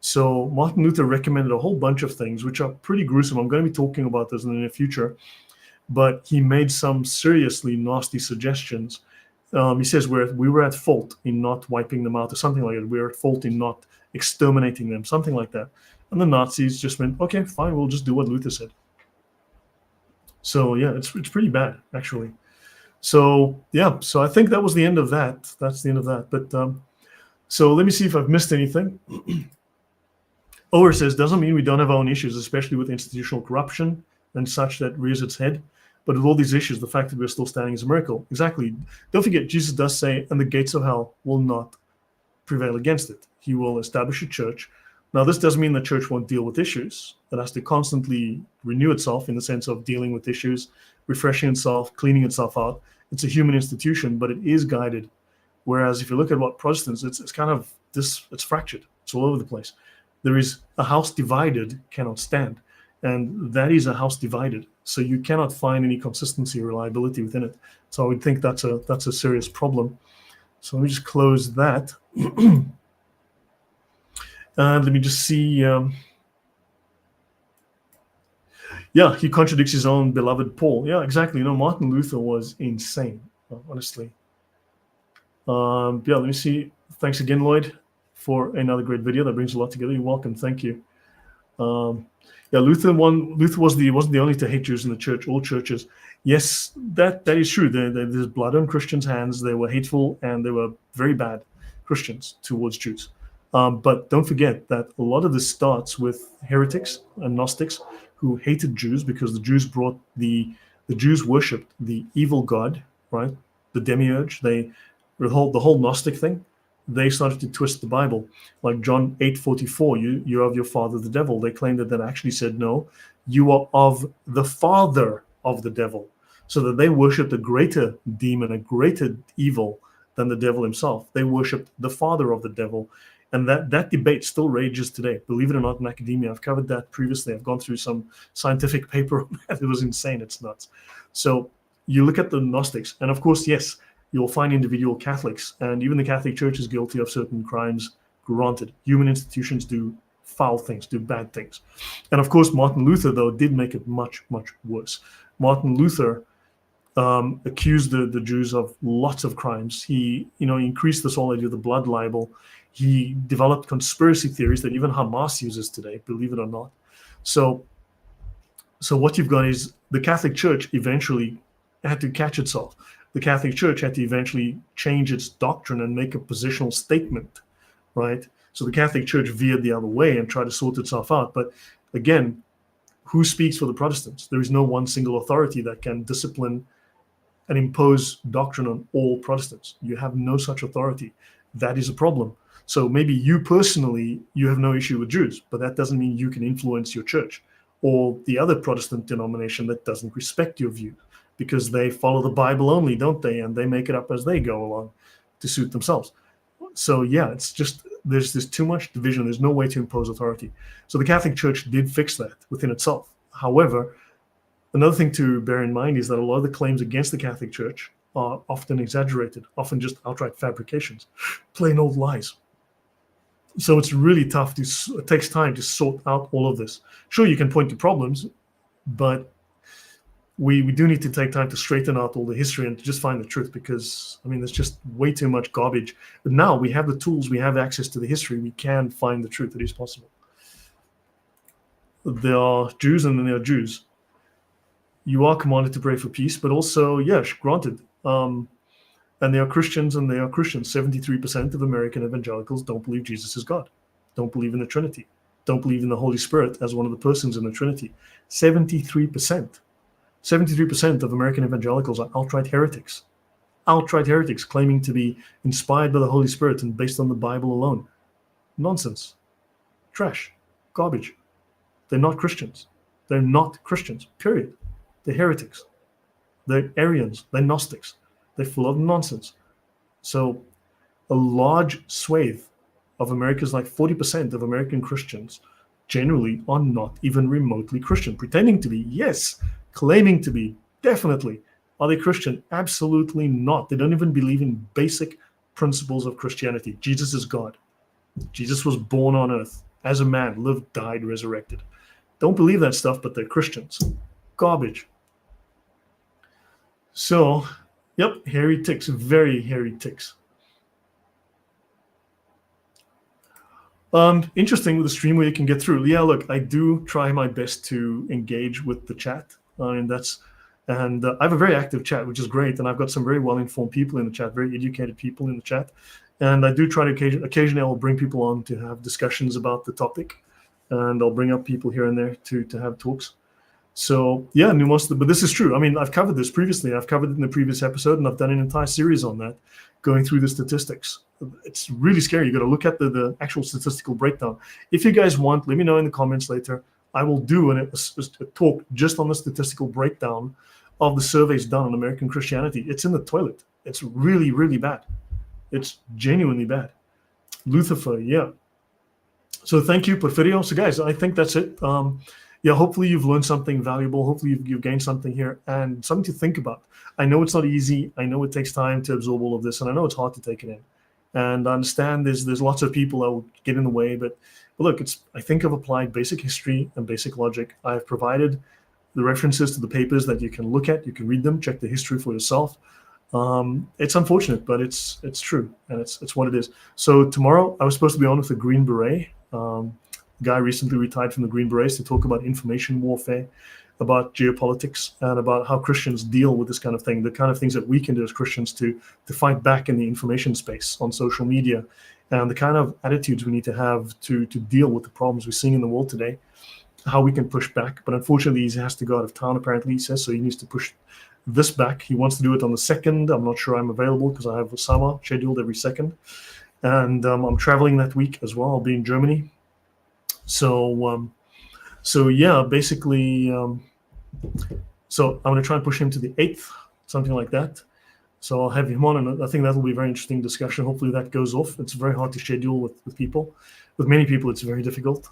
So Martin Luther recommended a whole bunch of things, which are pretty gruesome. I'm going to be talking about this in the near future, but he made some seriously nasty suggestions. He says we were at fault in not wiping them out, or something like that. We were at fault in not exterminating them, something like that. And the Nazis just went, okay, fine, we'll just do what Luther said. So yeah, it's pretty bad, actually. So yeah, so I think that was the end of that. That's the end of that. But so let me see if I've missed anything. Ower says, doesn't mean we don't have our own issues, especially with institutional corruption and such that rears its head. But with all these issues, the fact that we're still standing is a miracle. Exactly. Don't forget, Jesus does say, and the gates of hell will not prevail against it. He will establish a church. Now, this doesn't mean the church won't deal with issues. It has to constantly renew itself in the sense of dealing with issues, refreshing itself, cleaning itself out. It's a human institution, but it is guided. Whereas if you look at what Protestants, it's kind of this, it's fractured. It's all over the place. There is a house divided cannot stand. And that is a house divided. So you cannot find any consistency or reliability within it. So I would think that's a serious problem. So let me just close that. Let me just see. Yeah, he contradicts his own beloved Paul. Yeah, exactly. Martin Luther was insane, honestly. Yeah, let me see. Thanks again, Lloyd, for another great video. That brings a lot together. You're welcome. Thank you. Yeah, Luther wasn't the only to hate Jews in the church. All churches, yes, that is true. There's blood on Christians' hands. They were hateful and they were very bad Christians towards Jews. But don't forget that a lot of this starts with heretics and Gnostics who hated Jews because the Jews worshipped the evil god, right? The demiurge. The whole Gnostic thing. They started to twist the Bible, like John 8:44. You're of your father the devil. They claimed that actually said no. You are of the father of the devil. so that they worshipped a greater demon, a greater evil than the devil himself. They worshipped the father of the devil. And that debate still rages today, believe it or not, in academia. I've covered that previously. I've gone through some scientific paper on that. It was insane. It's nuts. So you look at the Gnostics, and of course, yes, you'll find individual Catholics, and even the Catholic Church is guilty of certain crimes. Granted, human institutions do foul things, do bad things. And of course, Martin Luther, though, did make it much, much worse. Martin Luther accused the Jews of lots of crimes. He increased this whole idea of the blood libel. He developed conspiracy theories that even Hamas uses today, believe it or not. So what you've got is the Catholic Church eventually had to catch itself. The Catholic Church had to eventually change its doctrine and make a positional statement, right? So the Catholic Church veered the other way and tried to sort itself out. But again, who speaks for the Protestants? There is no one single authority that can discipline and impose doctrine on all Protestants. You have no such authority. That is a problem. So maybe you personally, you have no issue with Jews, but that doesn't mean you can influence your church or the other Protestant denomination that doesn't respect your view, because they follow the Bible only, don't they? And they make it up as they go along to suit themselves. So yeah, it's just, there's too much division. There's no way to impose authority. So the Catholic Church did fix that within itself. However, another thing to bear in mind is that a lot of the claims against the Catholic Church are often exaggerated, often just outright fabrications, plain old lies. So it's really tough it takes time to sort out all of this. Sure, you can point to problems, but we do need to take time to straighten out all the history and to just find the truth, because, I mean, there's just way too much garbage. But now we have the tools, we have access to the history, we can find the truth. It is possible. There are Jews and then there are Jews. You are commanded to pray for peace, but also, yes, granted. And there are Christians and they are Christians. 73% of American evangelicals don't believe Jesus is God, don't believe in the Trinity, don't believe in the Holy Spirit as one of the persons in the Trinity. 73%. 73% of American evangelicals are outright heretics. Outright heretics, claiming to be inspired by the Holy Spirit and based on the Bible alone. Nonsense. Trash. Garbage. They're not Christians. They're not Christians, period. They're heretics. They're Arians. They're Gnostics. They're full of nonsense. So a large swathe of America's, like 40% of American Christians, generally are not even remotely Christian. Pretending to be, yes. Claiming to be, definitely. Are they Christian? Absolutely not. They don't even believe in basic principles of Christianity. Jesus is God. Jesus was born on earth as a man, lived, died, resurrected. Don't believe that stuff, but they're Christians. Garbage. So, yep, hairy ticks, very hairy ticks. Interesting with the stream where you can get through. Yeah, look, I do try my best to engage with the chat. I have a very active chat, which is great. And I've got some very well-informed people in the chat, very educated people in the chat. And I do try to occasionally I'll bring people on to have discussions about the topic. And I'll bring up people here and there to have talks. So yeah, but this is true. I mean, I've covered this previously. I've covered it in the previous episode, and I've done an entire series on that, going through the statistics. It's really scary. You got to look at the actual statistical breakdown. If you guys want, let me know in the comments later. I will do a talk just on the statistical breakdown of the surveys done on American Christianity. It's in the toilet. It's really, really bad. It's genuinely bad. Lucifer, yeah. So thank you, Porfirio. So guys, I think that's it. Yeah, hopefully you've learned something valuable. Hopefully you've gained something here and something to think about. I know it's not easy. I know it takes time to absorb all of this, and I know it's hard to take it in. And I understand there's lots of people that will get in the way, but look, I think I've applied basic history and basic logic. I've provided the references to the papers that you can look at. You can read them, check the history for yourself. It's unfortunate, but it's true, and it's what it is. So tomorrow I was supposed to be on with the Green Beret. Guy recently retired from the Green Berets to talk about information warfare, about geopolitics, and about how Christians deal with this kind of thing, the kind of things that we can do as Christians to fight back in the information space on social media, and the kind of attitudes we need to have to deal with the problems we're seeing in the world today, how we can push back. But unfortunately, he has to go out of town, apparently, he says, so he needs to push this back. He wants to do it on the 2nd. I'm not sure I'm available because I have Osama scheduled every 2nd. And I'm traveling that week as well. I'll be in Germany. So yeah, basically, So I'm going to try and push him to the 8th, something like that. So I'll have him on, and I think that will be a very interesting discussion. Hopefully that goes off. It's very hard to schedule with people. With many people, it's very difficult.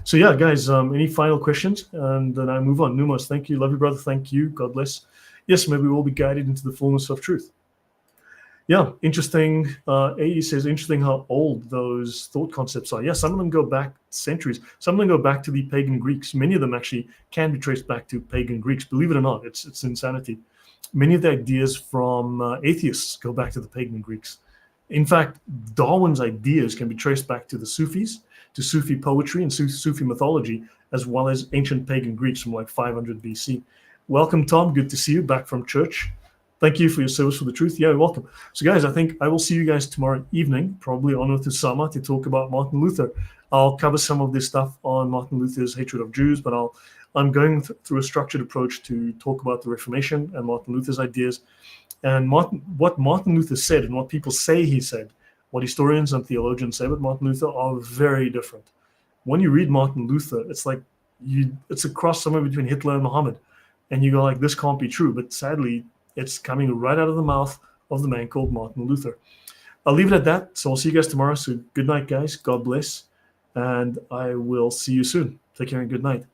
So yeah, guys, any final questions? And then I move on. Numos, thank you. Love you, brother. Thank you. God bless. Yes, maybe we'll be guided into the fullness of truth. Yeah, interesting. AE says, interesting how old those thought concepts are. Yeah, some of them go back centuries. Some of them go back to the pagan Greeks. Many of them actually can be traced back to pagan Greeks. Believe it or not, it's insanity. Many of the ideas from atheists go back to the pagan Greeks. In fact, Darwin's ideas can be traced back to the Sufis, to Sufi poetry and Sufi mythology, as well as ancient pagan Greeks from like 500 BC. Welcome, Tom. Good to see you back from church. Thank you for your service for the truth. Yeah, welcome. So guys, I think I will see you guys tomorrow evening, probably on with Usama, to talk about Martin Luther. I'll cover some of this stuff on Martin Luther's hatred of Jews, but I'm going through a structured approach to talk about the Reformation and Martin Luther's ideas. And what Martin Luther said and what people say he said, what historians and theologians say about Martin Luther are very different. When you read Martin Luther, it's like it's a cross somewhere between Hitler and Muhammad. And you go like, this can't be true. But sadly, it's coming right out of the mouth of the man called Martin Luther. I'll leave it at that. So I'll see you guys tomorrow. So good night, guys. God bless. And I will see you soon. Take care and good night.